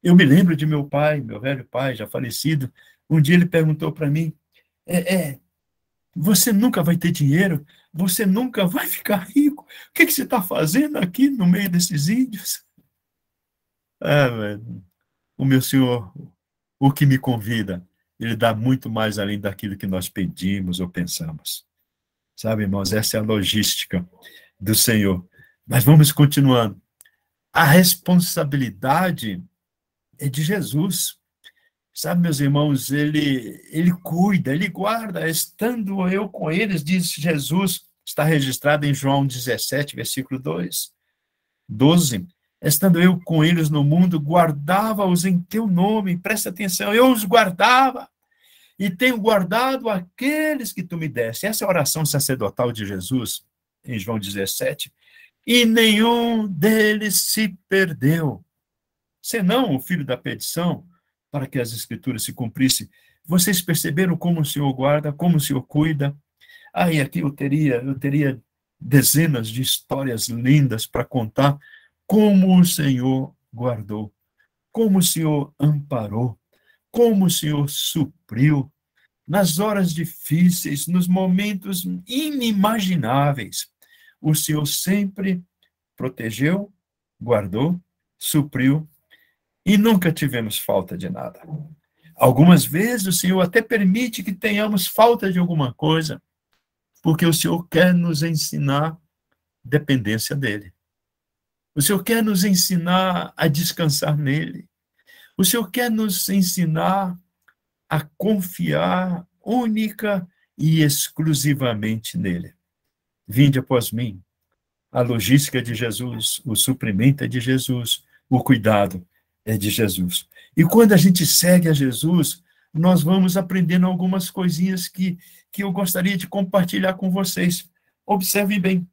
Eu me lembro de meu pai, meu velho pai, já falecido. Um dia ele perguntou para mim, você nunca vai ter dinheiro? Você nunca vai ficar rico? O que você está fazendo aqui no meio desses índios? Velho, o meu Senhor, o que me convida, ele dá muito mais além daquilo que nós pedimos ou pensamos. Sabe, irmãos, essa é a logística do Senhor. Mas vamos continuando. A responsabilidade é de Jesus. Sabe, meus irmãos, ele cuida, ele guarda, estando eu com eles, diz Jesus, está registrado em João 17, versículo 12. Estando eu com eles no mundo, guardava-os em teu nome, presta atenção, eu os guardava, e tenho guardado aqueles que tu me deste. Essa é a oração sacerdotal de Jesus, em João 17, e nenhum deles se perdeu, senão o filho da perdição, para que as escrituras se cumprissem. Vocês perceberam como o Senhor guarda, como o Senhor cuida? E aqui eu teria dezenas de histórias lindas para contar como o Senhor guardou, como o Senhor amparou, como o Senhor supriu, nas horas difíceis, nos momentos inimagináveis. O Senhor sempre protegeu, guardou, supriu e nunca tivemos falta de nada. Algumas vezes o Senhor até permite que tenhamos falta de alguma coisa, porque o Senhor quer nos ensinar dependência dele. O Senhor quer nos ensinar a descansar nele. O Senhor quer nos ensinar a confiar única e exclusivamente nele. Vinde após mim. A logística é de Jesus, o suprimento é de Jesus, o cuidado é de Jesus. E quando a gente segue a Jesus, nós vamos aprendendo algumas coisinhas que eu gostaria de compartilhar com vocês. Observem bem,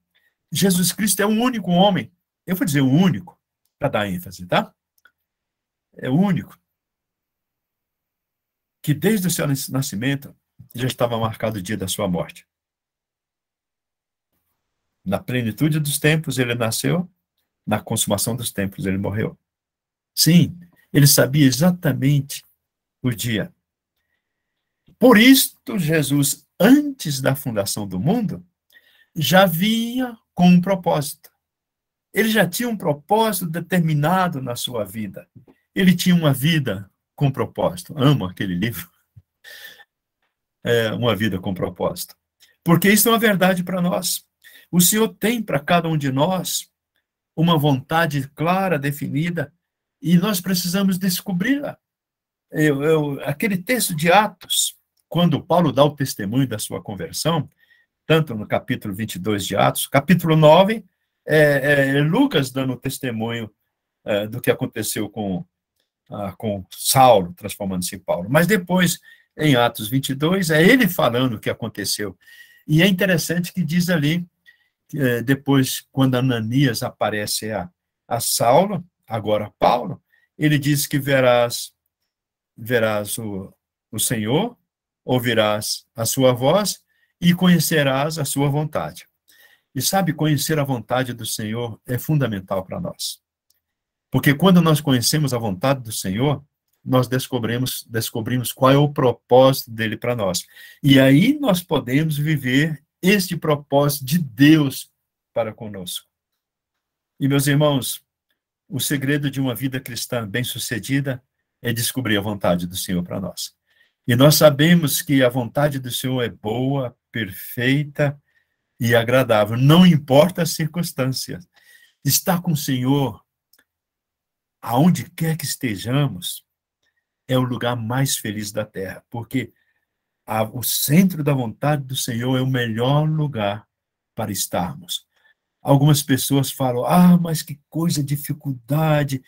Jesus Cristo é o único homem, eu vou dizer o único, para dar ênfase, tá? É o único que desde o seu nascimento já estava marcado o dia da sua morte. Na plenitude dos tempos ele nasceu, na consumação dos tempos ele morreu. Sim, ele sabia exatamente o dia. Por isto, Jesus, antes da fundação do mundo, já vinha com um propósito. Ele já tinha um propósito determinado na sua vida. Ele tinha uma vida com propósito. Amo aquele livro. Uma vida com propósito. Porque isso é uma verdade para nós. O Senhor tem para cada um de nós uma vontade clara, definida, e nós precisamos descobri-la. Aquele texto de Atos, quando Paulo dá o testemunho da sua conversão, tanto no capítulo 22 de Atos, capítulo 9, Lucas dando testemunho do que aconteceu com Saulo, transformando-se em Paulo. Mas depois, em Atos 22, é ele falando o que aconteceu. E é interessante que diz ali, depois, quando Ananias aparece a Saulo, agora Paulo, ele diz que verás o Senhor, ouvirás a sua voz e conhecerás a sua vontade. E sabe, conhecer a vontade do Senhor é fundamental para nós. Porque quando nós conhecemos a vontade do Senhor, nós descobrimos qual é o propósito dele para nós. E aí nós podemos viver este propósito de Deus para conosco. E, meus irmãos, o segredo de uma vida cristã bem-sucedida é descobrir a vontade do Senhor para nós. E nós sabemos que a vontade do Senhor é boa, perfeita e agradável, não importa as circunstâncias. Estar com o Senhor, aonde quer que estejamos, é o lugar mais feliz da terra, porque o centro da vontade do Senhor é o melhor lugar para estarmos. Algumas pessoas falam, mas que coisa, dificuldade,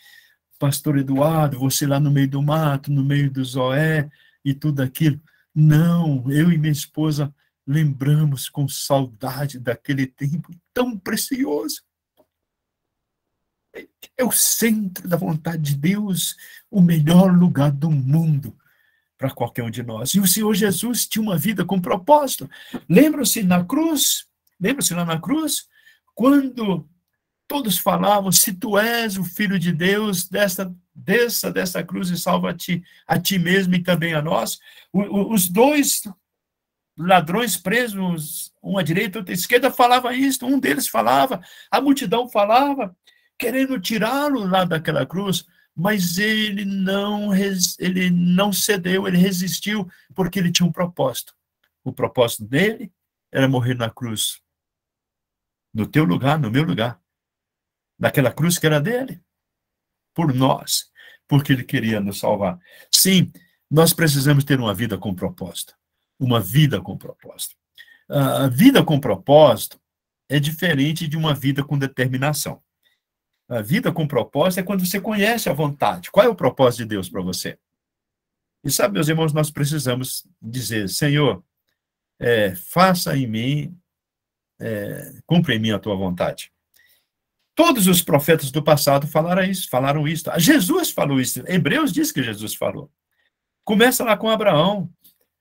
pastor Eduardo, você lá no meio do mato, no meio do Zoé e tudo aquilo. Não, eu e minha esposa lembramos com saudade daquele tempo tão precioso. É o centro da vontade de Deus, o melhor lugar do mundo para qualquer um de nós. E o Senhor Jesus tinha uma vida com propósito. Lembram-se lá na cruz, quando todos falavam, se tu és o Filho de Deus, desça dessa cruz e salva a ti mesmo e também a nós. Os dois ladrões presos, um à direita e outro à esquerda, falava isso, um deles falava, a multidão falava, querendo tirá-lo lá daquela cruz, mas ele não cedeu, ele resistiu, porque ele tinha um propósito. O propósito dele era morrer na cruz, no teu lugar, no meu lugar, naquela cruz que era dele, por nós, porque ele queria nos salvar. Sim, nós precisamos ter uma vida com propósito, uma vida com propósito. A vida com propósito é diferente de uma vida com determinação. A vida com propósito é quando você conhece a vontade. Qual é o propósito de Deus para você? E sabe, meus irmãos, nós precisamos dizer, Senhor, faça em mim, cumpra em mim a tua vontade. Todos os profetas do passado falaram isso. Jesus falou isso. Hebreus diz que Jesus falou. Começa lá com Abraão.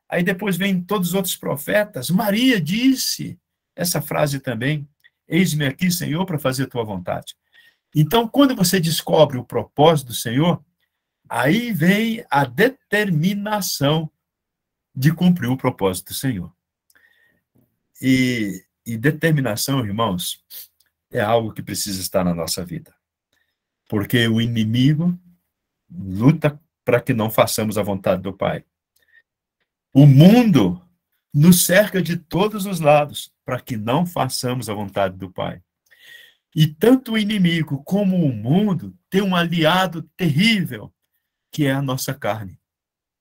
Aí depois vem todos os outros profetas. Maria disse essa frase também. Eis-me aqui, Senhor, para fazer a tua vontade. Então, quando você descobre o propósito do Senhor, aí vem a determinação de cumprir o propósito do Senhor. E determinação, irmãos, é algo que precisa estar na nossa vida. Porque o inimigo luta para que não façamos a vontade do Pai. O mundo nos cerca de todos os lados para que não façamos a vontade do Pai. E tanto o inimigo como o mundo têm um aliado terrível, que é a nossa carne,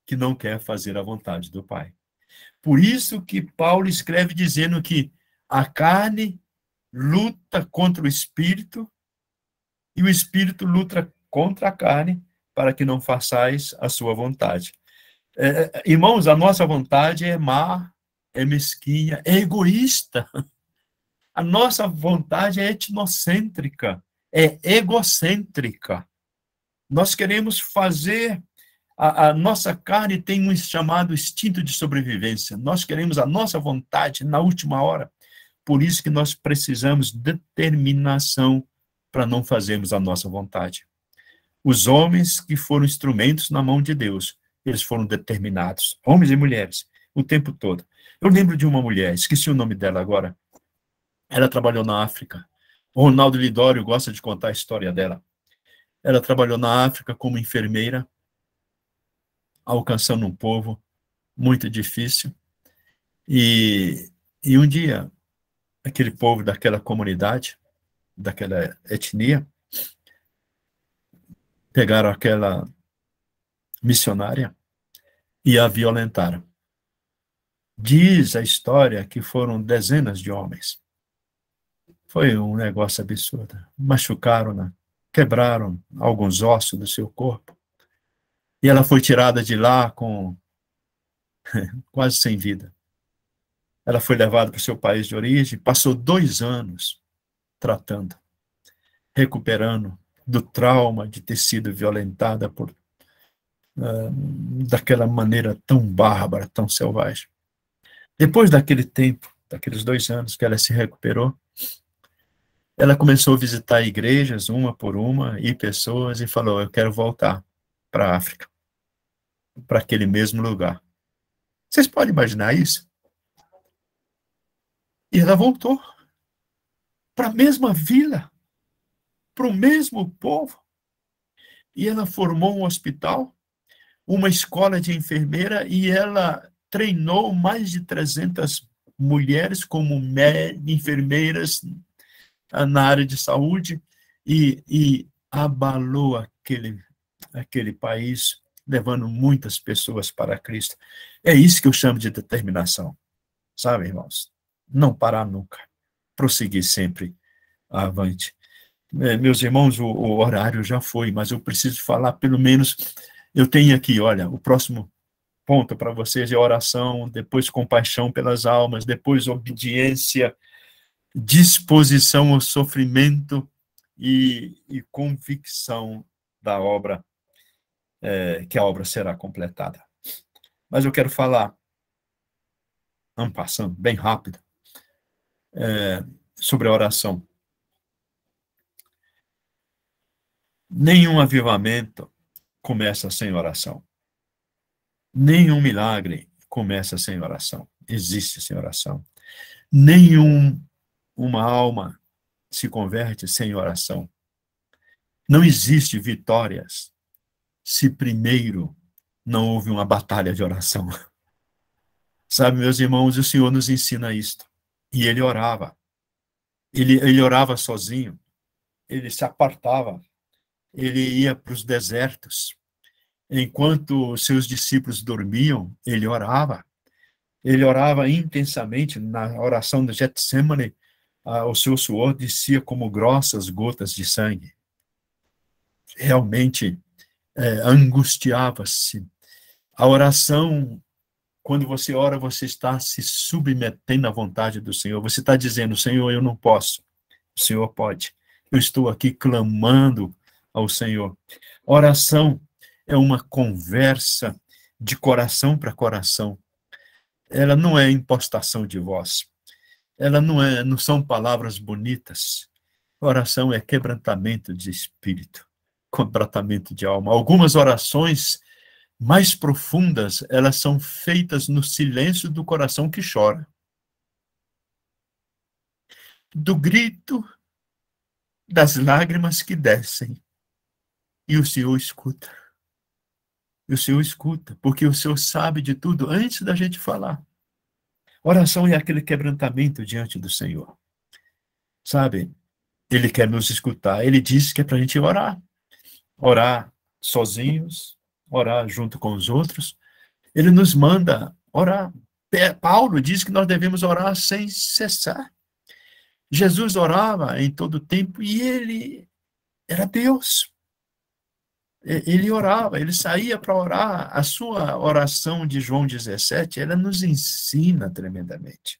que não quer fazer a vontade do Pai. Por isso que Paulo escreve dizendo que a carne luta contra o espírito e o espírito luta contra a carne para que não façais a sua vontade. Irmãos, a nossa vontade é má, é mesquinha, é egoísta. A nossa vontade é etnocêntrica, é egocêntrica. Nós queremos fazer, a nossa carne tem um chamado instinto de sobrevivência. Nós queremos a nossa vontade na última hora. Por isso que nós precisamos de determinação para não fazermos a nossa vontade. Os homens que foram instrumentos na mão de Deus, eles foram determinados, homens e mulheres, o tempo todo. Eu lembro de uma mulher, esqueci o nome dela agora, ela trabalhou na África. O Ronaldo Lidório gosta de contar a história dela. Ela trabalhou na África como enfermeira, alcançando um povo muito difícil. E um dia, aquele povo daquela comunidade, daquela etnia, pegaram aquela missionária e a violentaram. Diz a história que foram dezenas de homens. Foi um negócio absurdo. Machucaram-na, quebraram alguns ossos do seu corpo. E ela foi tirada de lá com quase sem vida. Ela foi levada para o seu país de origem, passou 2 anos tratando, recuperando do trauma de ter sido violentada por daquela maneira tão bárbara, tão selvagem. Depois daquele tempo, daqueles 2 anos que ela se recuperou, ela começou a visitar igrejas, uma por uma, e pessoas, e falou, eu quero voltar para a África, para aquele mesmo lugar. Vocês podem imaginar isso? E ela voltou para a mesma vila, para o mesmo povo. E ela formou um hospital, uma escola de enfermeira, e ela treinou mais de 300 mulheres como enfermeiras na área de saúde, e abalou aquele país, levando muitas pessoas para Cristo. É isso que eu chamo de determinação, sabe, irmãos? Não parar nunca, prosseguir sempre avante. Meus irmãos, o horário já foi, mas eu preciso falar, pelo menos, eu tenho aqui, olha, o próximo ponto para vocês é oração, depois compaixão pelas almas, depois obediência, disposição ao sofrimento e convicção da obra, que a obra será completada. Mas eu quero falar, passando bem rápido, sobre a oração. Nenhum avivamento começa sem oração. Nenhum milagre começa sem oração. Existe sem oração. Uma alma se converte sem oração. Não existe vitórias se primeiro não houve uma batalha de oração. Sabe, meus irmãos, o Senhor nos ensina isto. E ele orava. Ele orava sozinho. Ele se apartava. Ele ia para os desertos. Enquanto seus discípulos dormiam, ele orava. Ele orava intensamente. Na oração do Getsemane, o seu suor descia como grossas gotas de sangue. Realmente angustiava-se. A oração, quando você ora, você está se submetendo à vontade do Senhor. Você está dizendo, Senhor, eu não posso. O Senhor pode. Eu estou aqui clamando ao Senhor. Oração é uma conversa de coração para coração. Ela não é impostação de voz. Ela não são palavras bonitas. Oração é quebrantamento de espírito, quebrantamento de alma. Algumas orações mais profundas, elas são feitas no silêncio do coração que chora. Do grito das lágrimas que descem. E o Senhor escuta. E o Senhor escuta, porque o Senhor sabe de tudo antes da gente falar. Oração é aquele quebrantamento diante do Senhor. Sabe? Ele quer nos escutar. Ele disse que é para a gente orar. Orar sozinhos, orar junto com os outros. Ele nos manda orar. Paulo diz que nós devemos orar sem cessar. Jesus orava em todo tempo e ele era Deus. Ele orava, ele saía para orar. A sua oração de João 17, ela nos ensina tremendamente.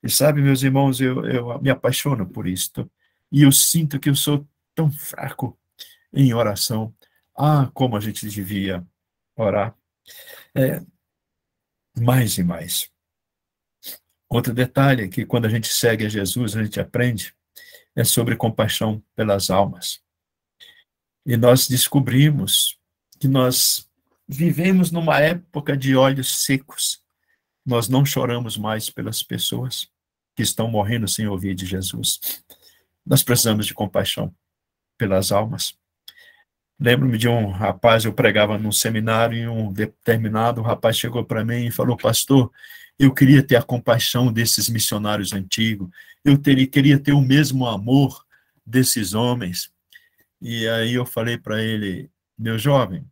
E sabe, meus irmãos, eu me apaixono por isto. E eu sinto que eu sou tão fraco em oração. Ah, como a gente devia orar. Mais e mais. Outro detalhe é que quando a gente segue a Jesus, a gente aprende, é sobre compaixão pelas almas. E nós descobrimos que nós vivemos numa época de olhos secos. Nós não choramos mais pelas pessoas que estão morrendo sem ouvir de Jesus. Nós precisamos de compaixão pelas almas. Lembro-me de um rapaz, eu pregava num seminário, e um determinado rapaz chegou para mim e falou: pastor, eu queria ter a compaixão desses missionários antigos, queria ter o mesmo amor desses homens. E aí eu falei para ele: meu jovem,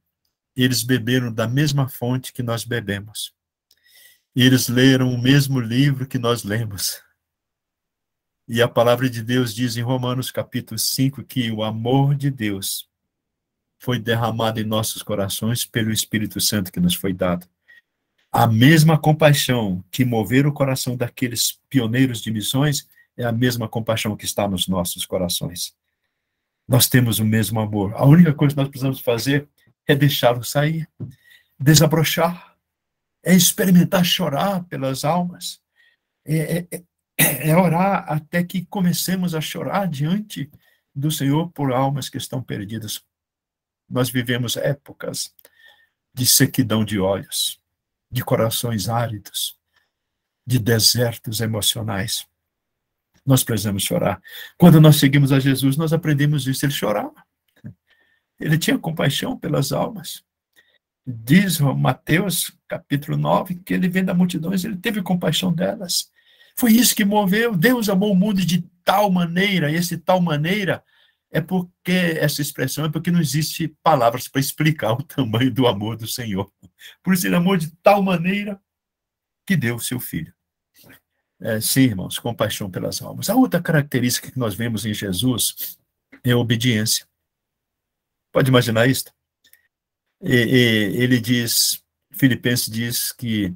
eles beberam da mesma fonte que nós bebemos. E eles leram o mesmo livro que nós lemos. E a palavra de Deus diz em Romanos capítulo 5 que o amor de Deus foi derramado em nossos corações pelo Espírito Santo que nos foi dado. A mesma compaixão que mover o coração daqueles pioneiros de missões é a mesma compaixão que está nos nossos corações. Nós temos o mesmo amor. A única coisa que nós precisamos fazer é deixá-lo sair, desabrochar, é experimentar chorar pelas almas, é orar até que comecemos a chorar diante do Senhor por almas que estão perdidas. Nós vivemos épocas de sequidão de olhos, de corações áridos, de desertos emocionais. Nós precisamos chorar. Quando nós seguimos a Jesus, nós aprendemos isso. Ele chorava. Ele tinha compaixão pelas almas. Diz Mateus, capítulo 9, que ele vendo a multidões, ele teve compaixão delas. Foi isso que moveu. Deus amou o mundo de tal maneira, e esse tal maneira é porque, essa expressão é porque não existe palavras para explicar o tamanho do amor do Senhor. Por isso ele amou de tal maneira que deu o seu Filho. Sim, irmãos, compaixão pelas almas. A outra característica que nós vemos em Jesus é a obediência. Pode imaginar isso? Ele diz, Filipenses diz que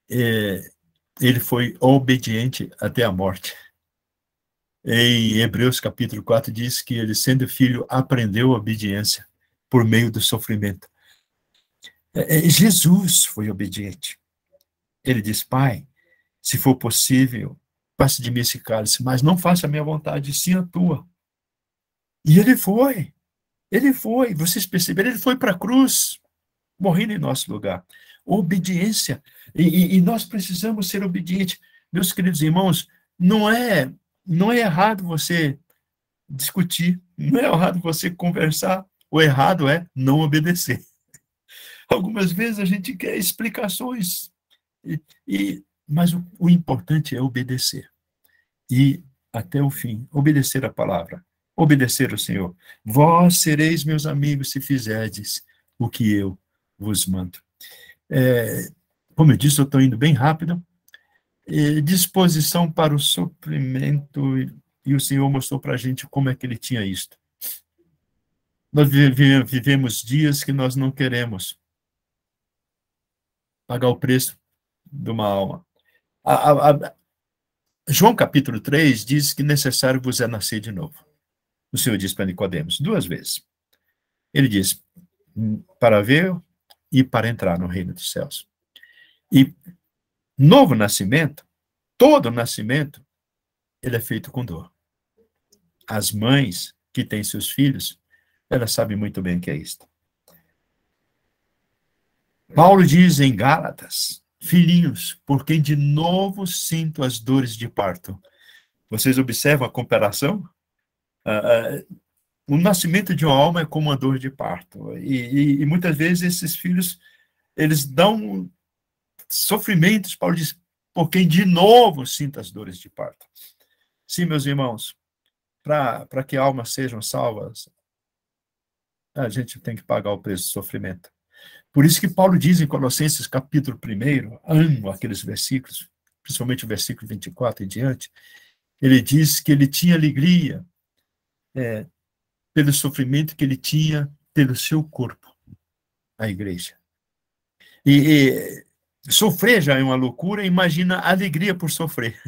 ele foi obediente até a morte. Em Hebreus capítulo 4 diz que ele, sendo filho, aprendeu a obediência por meio do sofrimento. Jesus foi obediente. Ele diz: Pai, se for possível, passe de mim esse cálice, mas não faça a minha vontade, sim a tua. E ele foi. Vocês perceberam? Ele foi para a cruz, morrendo em nosso lugar. Obediência. E nós precisamos ser obedientes. Meus queridos irmãos, não é errado você discutir, não é errado você conversar, o errado é não obedecer. Algumas vezes a gente quer explicações, mas o importante é obedecer. E até o fim, obedecer a palavra, obedecer ao Senhor. Vós sereis meus amigos se fizerdes o que eu vos mando. Como eu disse, eu estou indo bem rápido. Disposição para o suprimento, e o Senhor mostrou para a gente como é que ele tinha isto. Nós vivemos dias que nós não queremos pagar o preço de uma alma. João capítulo 3 diz que necessário vos é nascer de novo. O Senhor diz para Nicodemos 2 vezes. Ele diz: para ver e para entrar no reino dos céus. E novo nascimento, todo nascimento, ele é feito com dor. As mães que têm seus filhos, elas sabem muito bem o que é isto. Paulo diz em Gálatas: filhinhos, por quem de novo sinto as dores de parto. Vocês observam a comparação? O nascimento de uma alma é como uma dor de parto. E muitas vezes esses filhos, eles dão sofrimentos, Paulo diz, por quem de novo sinta as dores de parto. Sim, meus irmãos, para que almas sejam salvas, a gente tem que pagar o preço do sofrimento. Por isso que Paulo diz em Colossenses capítulo 1, amo aqueles versículos, principalmente o versículo 24 em diante, ele diz que ele tinha alegria pelo sofrimento que ele tinha pelo seu corpo, a igreja. E sofrer já é uma loucura, imagina a alegria por sofrer.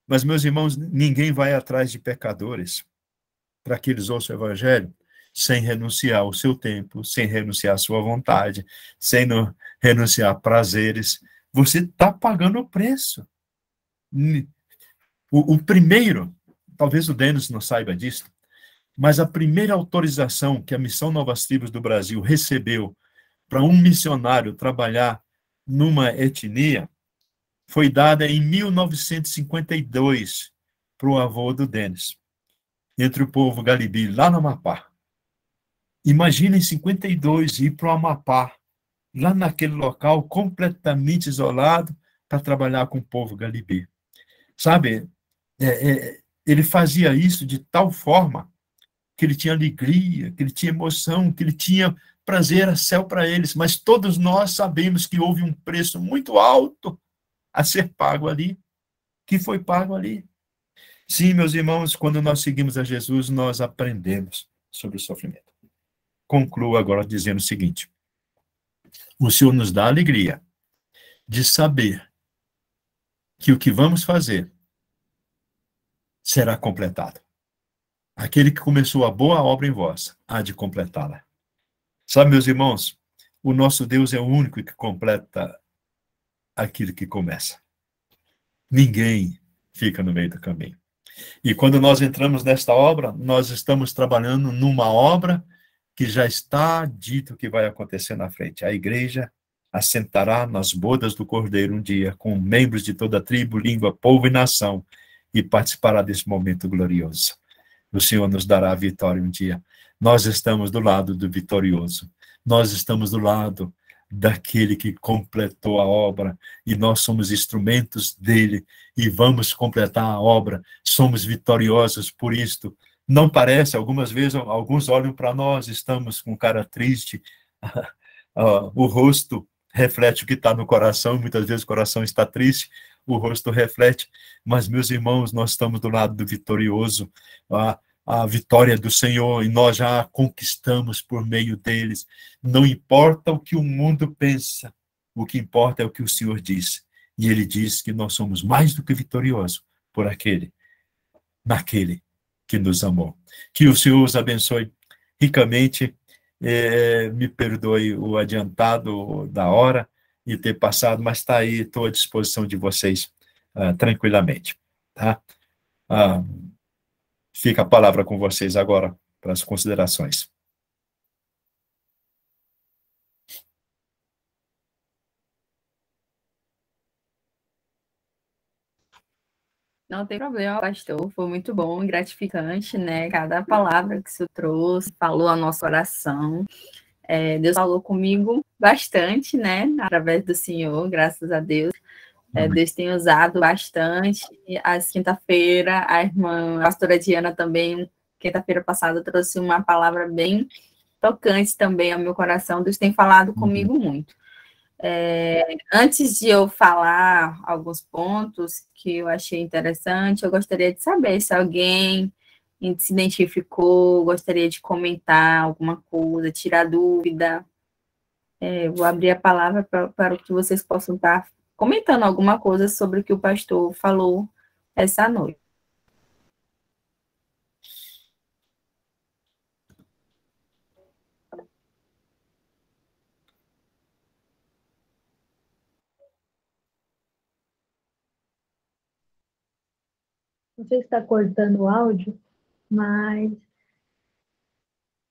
Mas, meus irmãos, ninguém vai atrás de pecadores para que eles ouçam o evangelho sem renunciar ao seu tempo, sem renunciar à sua vontade, sem renunciar a prazeres. Você está pagando o preço. O primeiro, talvez o Denis não saiba disso, mas a primeira autorização que a Missão Novas Tribos do Brasil recebeu para um missionário trabalhar numa etnia foi dada em 1952 para o avô do Denis, entre o povo Galibi, lá no Amapá. Imagina em 52 ir para o Amapá, lá naquele local completamente isolado, para trabalhar com o povo Galibi. Sabe, ele fazia isso de tal forma que ele tinha alegria, que ele tinha emoção, que ele tinha prazer, era céu para eles, mas todos nós sabemos que houve um preço muito alto a ser pago ali, que foi pago ali. Sim, meus irmãos, quando nós seguimos a Jesus, nós aprendemos sobre o sofrimento. Concluo agora dizendo o seguinte: o Senhor nos dá a alegria de saber que o que vamos fazer será completado. Aquele que começou a boa obra em vós, há de completá-la. Sabe, meus irmãos, o nosso Deus é o único que completa aquilo que começa. Ninguém fica no meio do caminho. E quando nós entramos nesta obra, nós estamos trabalhando numa obra que já está dito que vai acontecer na frente. A igreja assentará nas bodas do Cordeiro um dia, com membros de toda tribo, língua, povo e nação, e participará desse momento glorioso. O Senhor nos dará a vitória um dia. Nós estamos do lado do vitorioso. Nós estamos do lado daquele que completou a obra, e nós somos instrumentos dele, e vamos completar a obra. Somos vitoriosos por isto. Não parece, algumas vezes, alguns olham para nós, estamos com cara triste, o rosto reflete o que está no coração, muitas vezes o coração está triste, o rosto reflete, mas, meus irmãos, nós estamos do lado do vitorioso, a vitória do Senhor, e nós já a conquistamos por meio deles. Não importa o que o mundo pensa, o que importa é o que o Senhor diz, e ele diz que nós somos mais do que vitoriosos por naquele que nos amou. Que o Senhor os abençoe ricamente, me perdoe o adiantado da hora e ter passado, mas está aí, estou à disposição de vocês tranquilamente. Tá? Fica a palavra com vocês agora para as considerações. Não tem problema, pastor. Foi muito bom e gratificante, né? Cada palavra que o senhor trouxe, falou a nossa oração. Deus falou comigo bastante, né? Através do Senhor, graças a Deus. Deus tem usado bastante. Às quinta-feira, a irmã, a pastora Diana também, quinta-feira passada, trouxe uma palavra bem tocante também ao meu coração. Deus tem falado comigo muito. Antes de eu falar alguns pontos que eu achei interessante, eu gostaria de saber se alguém se identificou, gostaria de comentar alguma coisa, tirar dúvida. Vou abrir a palavra para que vocês possam estar comentando alguma coisa sobre o que o pastor falou essa noite. Não sei se está cortando o áudio, mas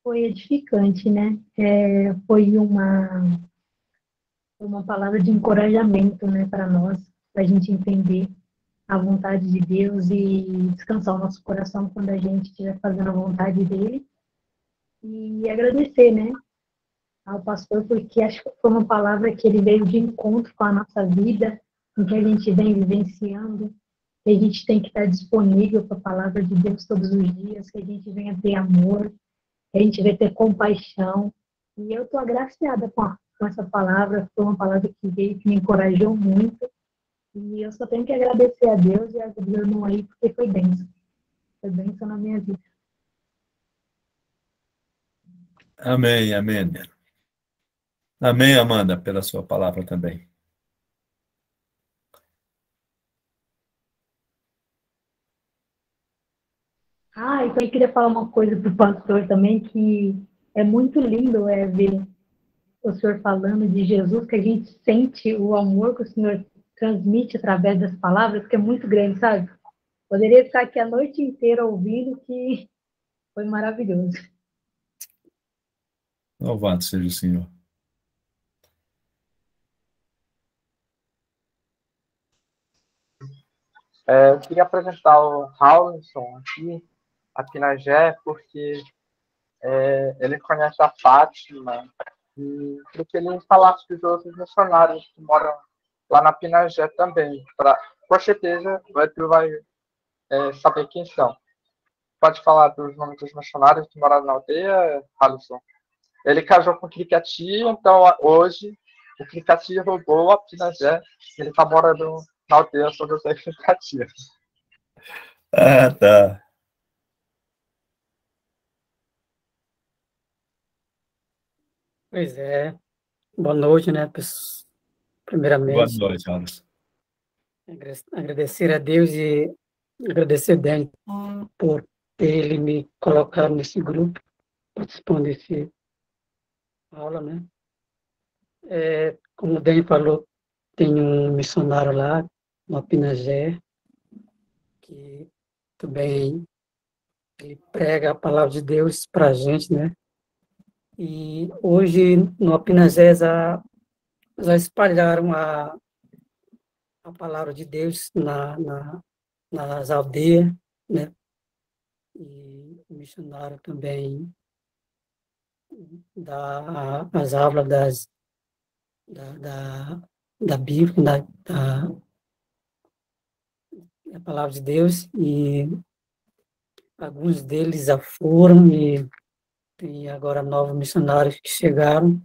foi edificante, né? Foi uma palavra de encorajamento, né, para nós, para a gente entender a vontade de Deus e descansar o nosso coração quando a gente estiver fazendo a vontade dele. E agradecer, né, ao pastor, porque acho que foi uma palavra que ele veio de encontro com a nossa vida, com que a gente vem vivenciando, que a gente tem que estar disponível para a palavra de Deus todos os dias, que a gente venha ter amor, que a gente venha ter compaixão. E eu estou agraciada com essa palavra, foi uma palavra que veio, que me encorajou muito, e eu só tenho que agradecer a Deus e a meu irmão aí, porque foi bênção na minha vida. Amém, amém. Amém, Amanda, pela sua palavra também. E também queria falar uma coisa para o pastor também, que é muito lindo ver o senhor falando de Jesus, que a gente sente o amor que o senhor transmite através das palavras, que é muito grande, sabe? Poderia ficar aqui a noite inteira ouvindo, que foi maravilhoso. Louvado seja o Senhor. Eu queria apresentar o Haulinson aqui na Gé, porque ele conhece a Fátima, e queria que ele falasse dos outros missionários que moram lá na Pinagé também. Com certeza, o Edu vai saber quem são. Pode falar dos nomes dos missionários que moram na aldeia, Alisson? Ele casou com o Cricati, então hoje o Cricati roubou a Pinagé, ele está morando na aldeia São José Cricati. Ah, tá. Pois é. Boa noite, né, pessoal? Primeiramente, Boa noite, Alisson. agradecer a Deus e agradecer a Dani por ele me colocar nesse grupo, participando desse aula, né? Como o Dani falou, tem um missionário lá, no Apinagé, que também ele prega a palavra de Deus para a gente, né? E hoje, no Apinagé, já espalharam a palavra de Deus nas aldeias, né? E o missionário também dá as aulas da Bíblia, da palavra de Deus, e alguns deles já foram, e tem agora novos missionários que chegaram,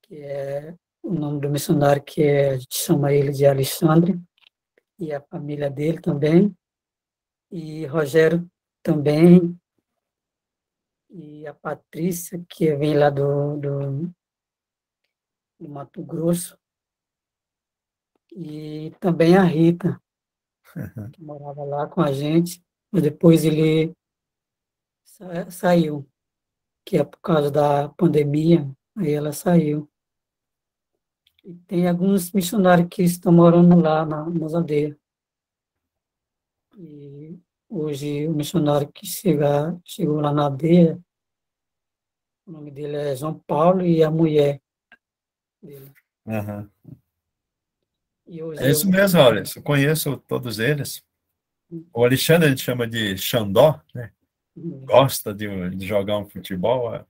que é o nome do missionário, a gente chama ele de Alexandre, e a família dele também, e Rogério também, e a Patrícia, que vem lá do Mato Grosso, e também a Rita, que morava lá com a gente, mas depois ele saiu, que é por causa da pandemia, aí ela saiu. E tem alguns missionários que estão morando lá nas aldeias. E hoje o missionário que chegou lá na aldeia, o nome dele é João Paulo, e a mulher dele. Uhum. E hoje É isso mesmo, olha, eu conheço todos eles. O Alexandre a gente chama de Xandó, né? Gosta de jogar um futebol,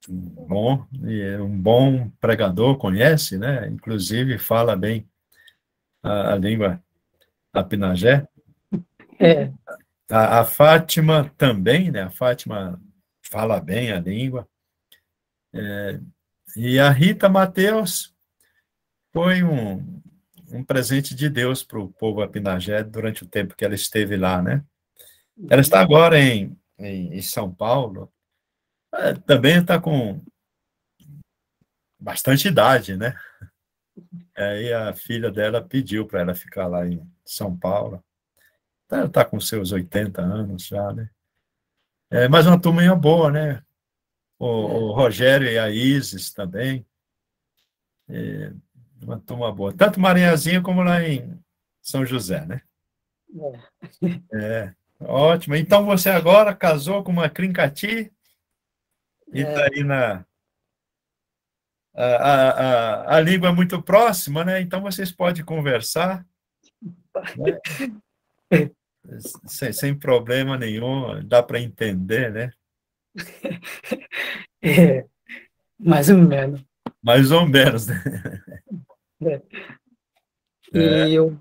um bom pregador, conhece, né? Inclusive fala bem a língua apinagé. A Fátima também, né? A Fátima fala bem a língua. E a Rita Mateus foi um presente de Deus para o povo apinagé durante o tempo que ela esteve lá, né? Ela está agora em São Paulo, também está com bastante idade, né? Aí a filha dela pediu para ela ficar lá em São Paulo. Ela está com seus 80 anos já, né? Mas uma turminha boa, né? O Rogério e a Isis também. Uma turma boa. Tanto Marinhazinha como lá em São José, né? Ótimo. Então você agora casou com uma Crincati e está aí a língua é muito próxima, né? Então vocês podem conversar, né? Sem problema nenhum, dá para entender, né? É, mais ou menos. Mais ou menos, né? É. É. E eu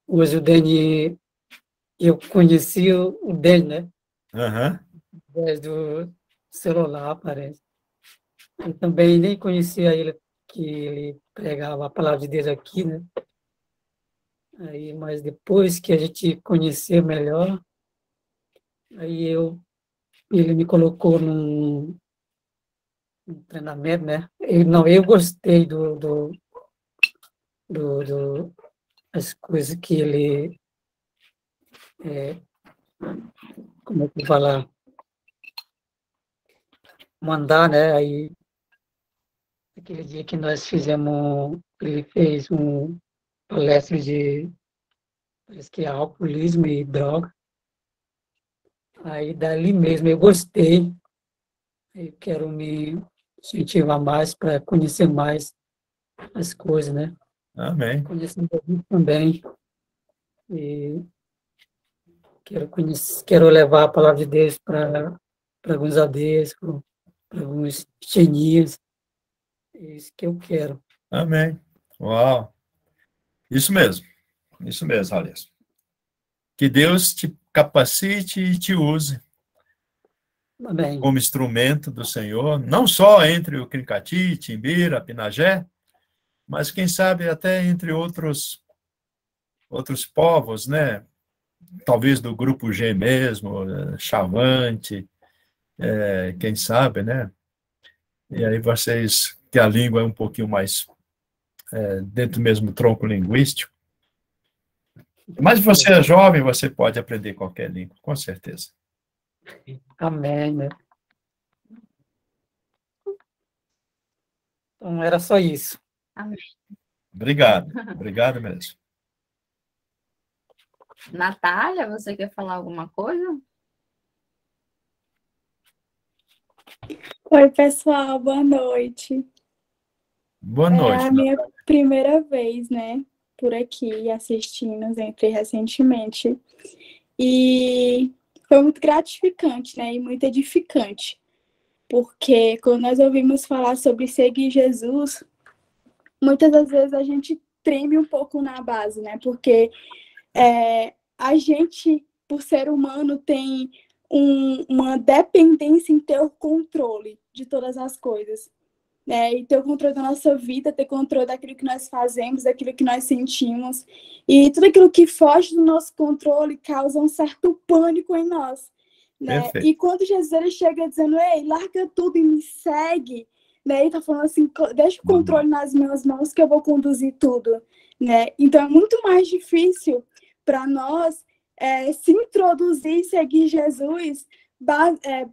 uso o Dani, eu conheci o Dani, né? Uhum. Através do celular, parece. Eu também nem conhecia ele, que ele pregava a palavra de Deus aqui, né? Aí, mas depois que a gente conheceu melhor, aí ele me colocou num treinamento, né? Eu gostei as coisas que ele, como é que eu vou falar, mandar, né? Aí, aquele dia que nós fizemos, ele fez um palestra de, parece que é alcoolismo e droga. Aí, dali mesmo, eu gostei. Eu quero me incentivar mais para conhecer mais as coisas, né? Amém. Conhecer também. E quero levar a palavra de Deus para alguns aldeias, para alguns etnias. É isso que eu quero. Amém. Uau. Isso mesmo, Alisson. Que Deus te capacite e te use Amém. como instrumento do Senhor, não só entre o Cricati, Timbira, Pinagé, mas quem sabe até entre outros povos, né? Talvez do grupo G mesmo, Chavante, quem sabe, né? E aí vocês, que a língua é um pouquinho mais dentro do mesmo tronco linguístico. Mas você é jovem, você pode aprender qualquer língua, com certeza. Amém, né? Então, era só isso. Amém. Obrigado mesmo. Natália, você quer falar alguma coisa? Oi, pessoal, boa noite. Boa É noite. a minha primeira vez, né, por aqui assistindo, entrei recentemente. E foi muito gratificante, né, e muito edificante. Porque quando nós ouvimos falar sobre seguir Jesus, muitas das vezes a gente treme um pouco na base, né, porque a gente, por ser humano, tem uma dependência em ter o controle de todas as coisas, né? E ter o controle da nossa vida, ter controle daquilo que nós fazemos, daquilo que nós sentimos. E tudo aquilo que foge do nosso controle causa um certo pânico em nós, né? Perfeito. E quando Jesus ele chega dizendo, ei, larga tudo e me segue, né? Ele está falando assim, deixa o controle nas minhas mãos que eu vou conduzir tudo, né? Então é muito mais difícil para nós se introduzir e seguir Jesus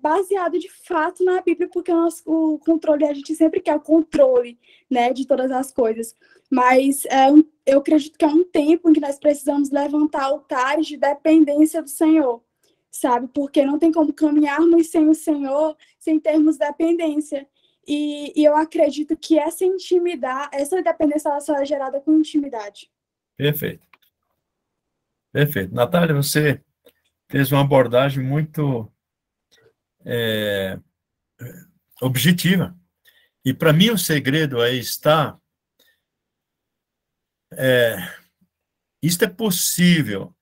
baseado de fato na Bíblia, porque o controle, a gente sempre quer o controle, né, de todas as coisas. Mas eu acredito que é um tempo em que nós precisamos levantar altares de dependência do Senhor, sabe? Porque não tem como caminharmos sem o Senhor sem termos dependência. E eu acredito que essa intimidade, essa dependência, ela só é gerada com intimidade. Perfeito. Natália, você fez uma abordagem muito objetiva. E para mim o segredo aí está... Isto é possível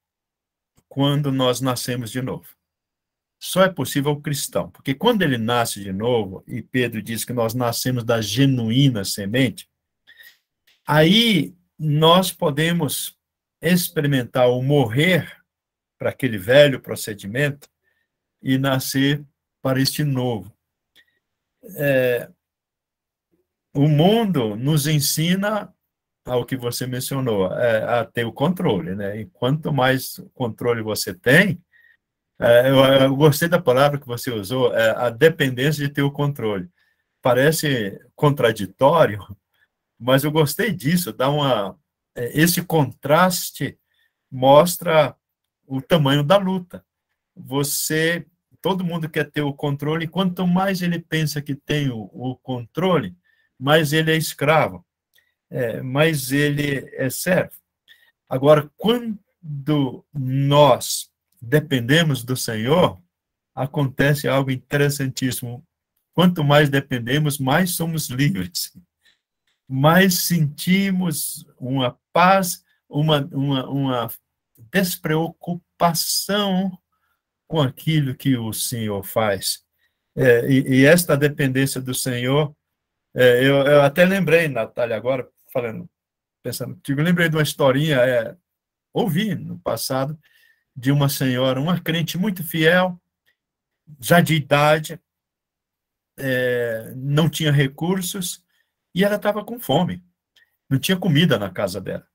quando nós nascemos de novo. Só é possível ao cristão, porque quando ele nasce de novo, e Pedro diz que nós nascemos da genuína semente, aí nós podemos experimentar o morrer para aquele velho procedimento e nascer para este novo. O mundo nos ensina ao que você mencionou, a ter o controle, né? E quanto mais controle você tem, eu gostei da palavra que você usou, a dependência de ter o controle. Parece contraditório, mas eu gostei disso, esse contraste mostra o tamanho da luta. Todo mundo quer ter o controle, e quanto mais ele pensa que tem o controle, mas ele é escravo, mas ele é servo. Agora, quando nós dependemos do Senhor, acontece algo interessantíssimo. Quanto mais dependemos, mais somos livres. Mais sentimos uma paz, uma despreocupação com aquilo que o Senhor faz. E esta dependência do Senhor, eu até lembrei, Natália, agora, pensando contigo, eu lembrei de uma historinha, ouvi no passado, de uma senhora, uma crente muito fiel, já de idade, não tinha recursos, e ela estava com fome, não tinha comida na casa dela.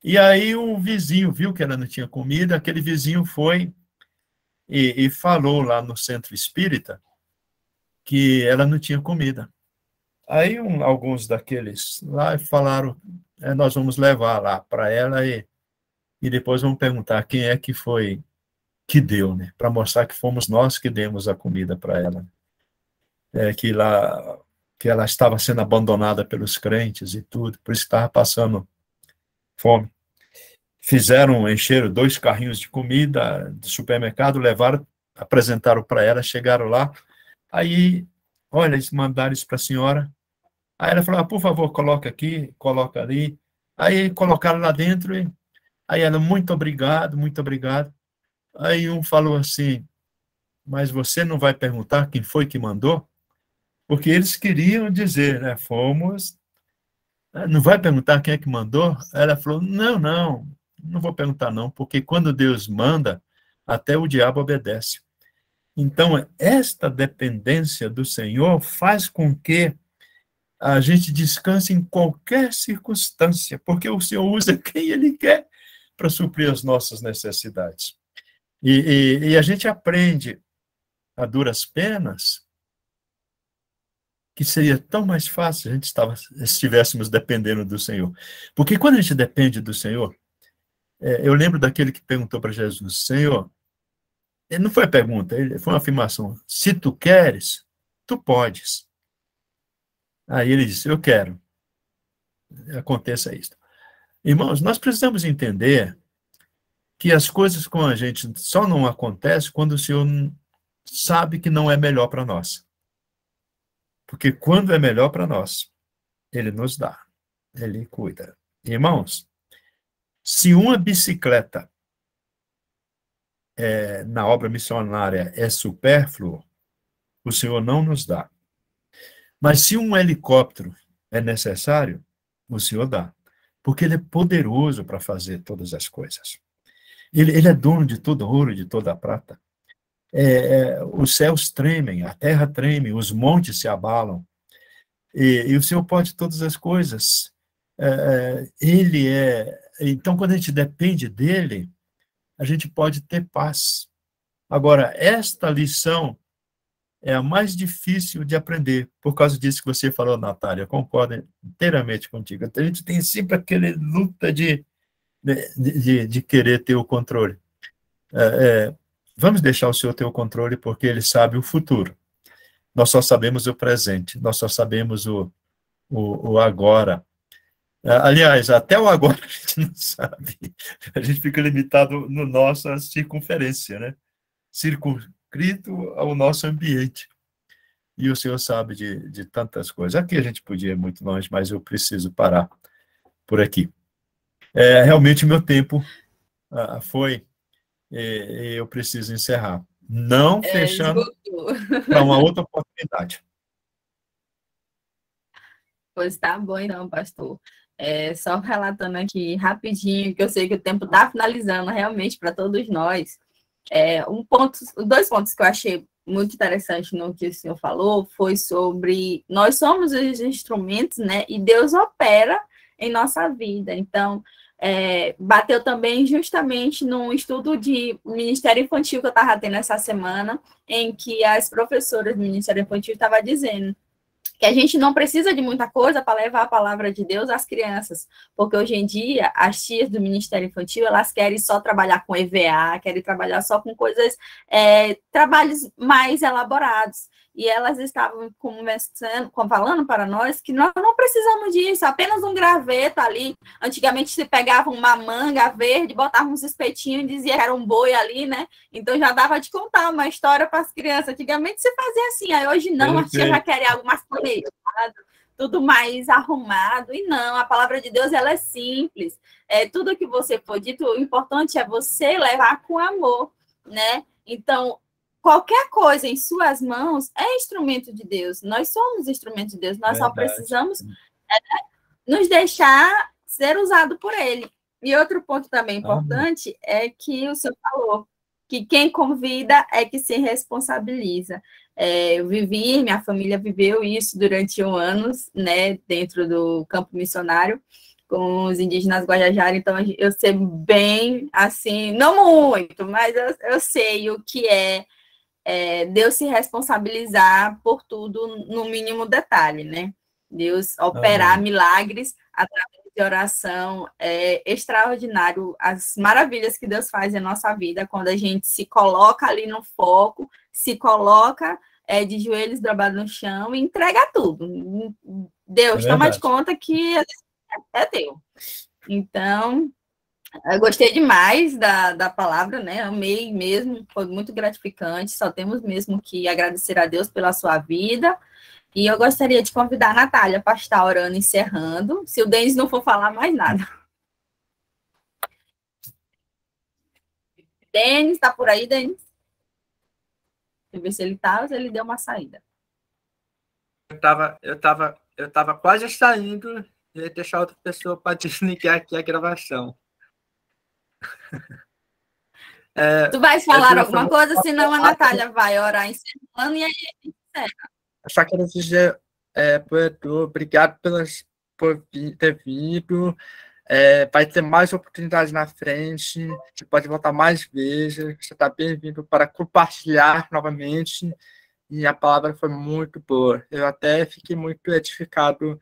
E aí um vizinho viu que ela não tinha comida, aquele vizinho foi e falou lá no centro espírita que ela não tinha comida. Aí alguns daqueles lá falaram, nós vamos levar lá para ela e depois vamos perguntar quem é que foi que deu, né? Para mostrar que fomos nós que demos a comida para ela. Que ela estava sendo abandonada pelos crentes e tudo, por isso estava passando fome. Encheram 2 carrinhos de comida do supermercado, levaram, apresentaram para ela, chegaram lá, aí, olha, eles mandaram isso para a senhora, aí ela falou, por favor, coloca aqui, coloca ali, aí colocaram lá dentro, aí ela, muito obrigado, aí um falou assim, mas você não vai perguntar quem foi que mandou? Porque eles queriam dizer, né, fomos, não vai perguntar quem é que mandou? Ela falou, não vou perguntar não, porque quando Deus manda, até o diabo obedece. Então, esta dependência do Senhor faz com que a gente descanse em qualquer circunstância, porque o Senhor usa quem Ele quer para suprir as nossas necessidades. E a gente aprende a duras penas que seria tão mais fácil se a gente estivéssemos dependendo do Senhor. Porque quando a gente depende do Senhor, eu lembro daquele que perguntou para Jesus, Senhor, não foi pergunta, foi uma afirmação, se tu queres, tu podes. Aí ele disse, eu quero. Aconteça isso. Irmãos, nós precisamos entender que as coisas com a gente só não acontecem quando o Senhor sabe que não é melhor para nós. Porque quando é melhor para nós, Ele nos dá, Ele cuida. Irmãos, se uma bicicleta na obra missionária é supérfluo, o Senhor não nos dá. Mas se um helicóptero é necessário, o Senhor dá. Porque Ele é poderoso para fazer todas as coisas. Ele é dono de todo ouro e de toda a prata. Os céus tremem, a terra treme, os montes se abalam. E o Senhor pode todas as coisas. Então, quando a gente depende dEle, a gente pode ter paz. Agora, esta lição é a mais difícil de aprender, por causa disso que você falou, Natália, eu concordo inteiramente contigo. A gente tem sempre aquela luta de querer ter o controle. Vamos deixar o Senhor ter o controle, porque Ele sabe o futuro. Nós só sabemos o presente, nós só sabemos o agora. Aliás, até o agora a gente não sabe. A gente fica limitado na nossa circunferência, né? Circunscrito ao nosso ambiente. E o Senhor sabe de tantas coisas. Aqui a gente podia ir muito longe, mas eu preciso parar por aqui. Realmente o meu tempo foi, e eu preciso encerrar. Não fechando para uma outra oportunidade. Pois tá bom então, pastor. Só relatando aqui rapidinho, que eu sei que o tempo está finalizando realmente para todos nós. 2 pontos que eu achei muito interessante no que o senhor falou foi sobre nós somos os instrumentos, né? E Deus opera em nossa vida. Então, bateu também justamente num estudo de Ministério Infantil que eu estava tendo essa semana, em que as professoras do Ministério Infantil estavam dizendo que a gente não precisa de muita coisa para levar a palavra de Deus às crianças, porque hoje em dia as tias do Ministério Infantil, elas querem só trabalhar com EVA, querem trabalhar só com coisas, trabalhos mais elaborados, e elas estavam falando para nós que nós não precisamos disso, apenas um graveto ali. Antigamente se pegava uma manga verde, botava uns espetinhos e dizia que era um boi ali, né? Então já dava de contar uma história para as crianças. Antigamente se fazia assim, aí hoje não, a tia já quer algo mais planejado, tudo mais arrumado, e não, a palavra de Deus, ela é simples. Tudo que você for dito, o importante é você levar com amor, né? Então, qualquer coisa em suas mãos é instrumento de Deus. Nós somos instrumento de Deus. Nós só precisamos nos deixar ser usado por Ele. E outro ponto também importante é que o senhor falou que quem convida é que se responsabiliza. Eu vivi, minha família viveu isso durante anos, né, dentro do campo missionário, com os indígenas Guajajara, então eu sei bem, assim, não muito, mas eu sei o que Deus se responsabilizar por tudo no mínimo detalhe, né? Deus operar milagres através de oração, é extraordinário as maravilhas que Deus faz em nossa vida, quando a gente se coloca ali no foco, se coloca de joelhos dobrados no chão e entrega tudo. Deus, toma de conta que é teu. Então, eu gostei demais da palavra, né? Amei mesmo, foi muito gratificante. Só temos mesmo que agradecer a Deus pela sua vida. E eu gostaria de convidar a Natália para estar orando, encerrando, se o Denis não for falar mais nada. Denis, está por aí, Denis? Deixa eu ver se ele está ou se ele deu uma saída. Eu tava quase saindo e ia deixar outra pessoa para desligar aqui a gravação. Tu vais falar alguma coisa, senão a Natália vai orar encerrando e aí a gente encerra. Eu só quero dizer, Edu, obrigado por ter vindo. Vai ter mais oportunidades na frente. Você pode voltar mais vezes. Você está bem-vindo para compartilhar novamente. E a palavra foi muito boa. Eu até fiquei muito edificado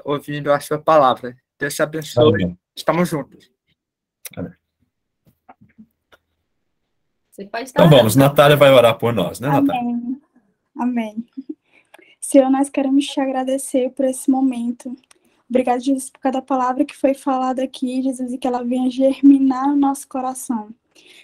ouvindo a sua palavra. Deus te abençoe. Amém. Estamos juntos. Amém. Então vamos, Natália vai orar por nós, né, Natália? Amém. Amém. Senhor, nós queremos te agradecer por esse momento. Obrigado, Jesus, por cada palavra que foi falada aqui, Jesus, e que ela venha germinar no nosso coração.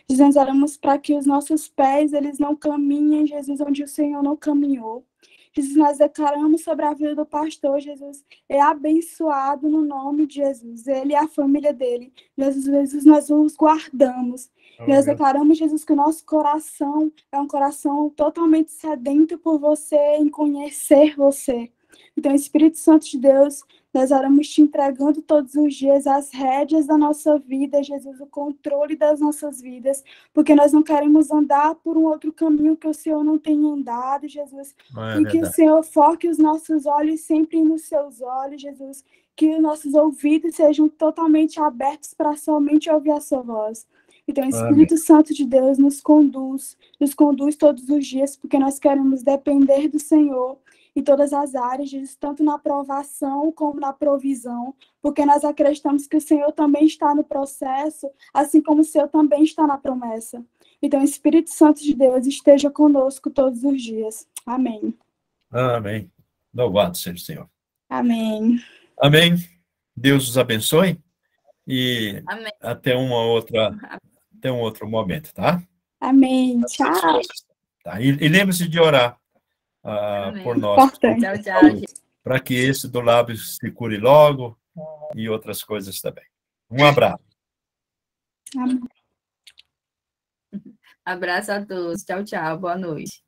Jesus, nós oramos para que os nossos pés, eles não caminhem, Jesus, onde o Senhor não caminhou. Jesus, nós declaramos sobre a vida do pastor, Jesus, é abençoado no nome de Jesus, ele e a família dele. Jesus, nós os guardamos. Nós declaramos, Jesus, que o nosso coração é um coração totalmente sedento por você, em conhecer você. Então, Espírito Santo de Deus, nós oramos te entregando todos os dias as rédeas da nossa vida, Jesus, o controle das nossas vidas, porque nós não queremos andar por um outro caminho que o Senhor não tenha andado, Jesus. E que o Senhor foque os nossos olhos sempre nos seus olhos, Jesus. Que os nossos ouvidos sejam totalmente abertos para somente ouvir a sua voz. Então, o Espírito Santo de Deus nos conduz todos os dias, porque nós queremos depender do Senhor em todas as áreas, tanto na aprovação como na provisão, porque nós acreditamos que o Senhor também está no processo, assim como o Senhor também está na promessa. Então, o Espírito Santo de Deus esteja conosco todos os dias. Amém. Amém. Louvado seja o Senhor. Amém. Amém. Deus os abençoe e Amém. Até um outro momento, tá? Amém. Tchau. Tá? E lembre-se de orar por nós. Para que esse do lábio se cure logo e outras coisas também. Um abraço. Amém. Abraço a todos. Tchau, tchau. Boa noite.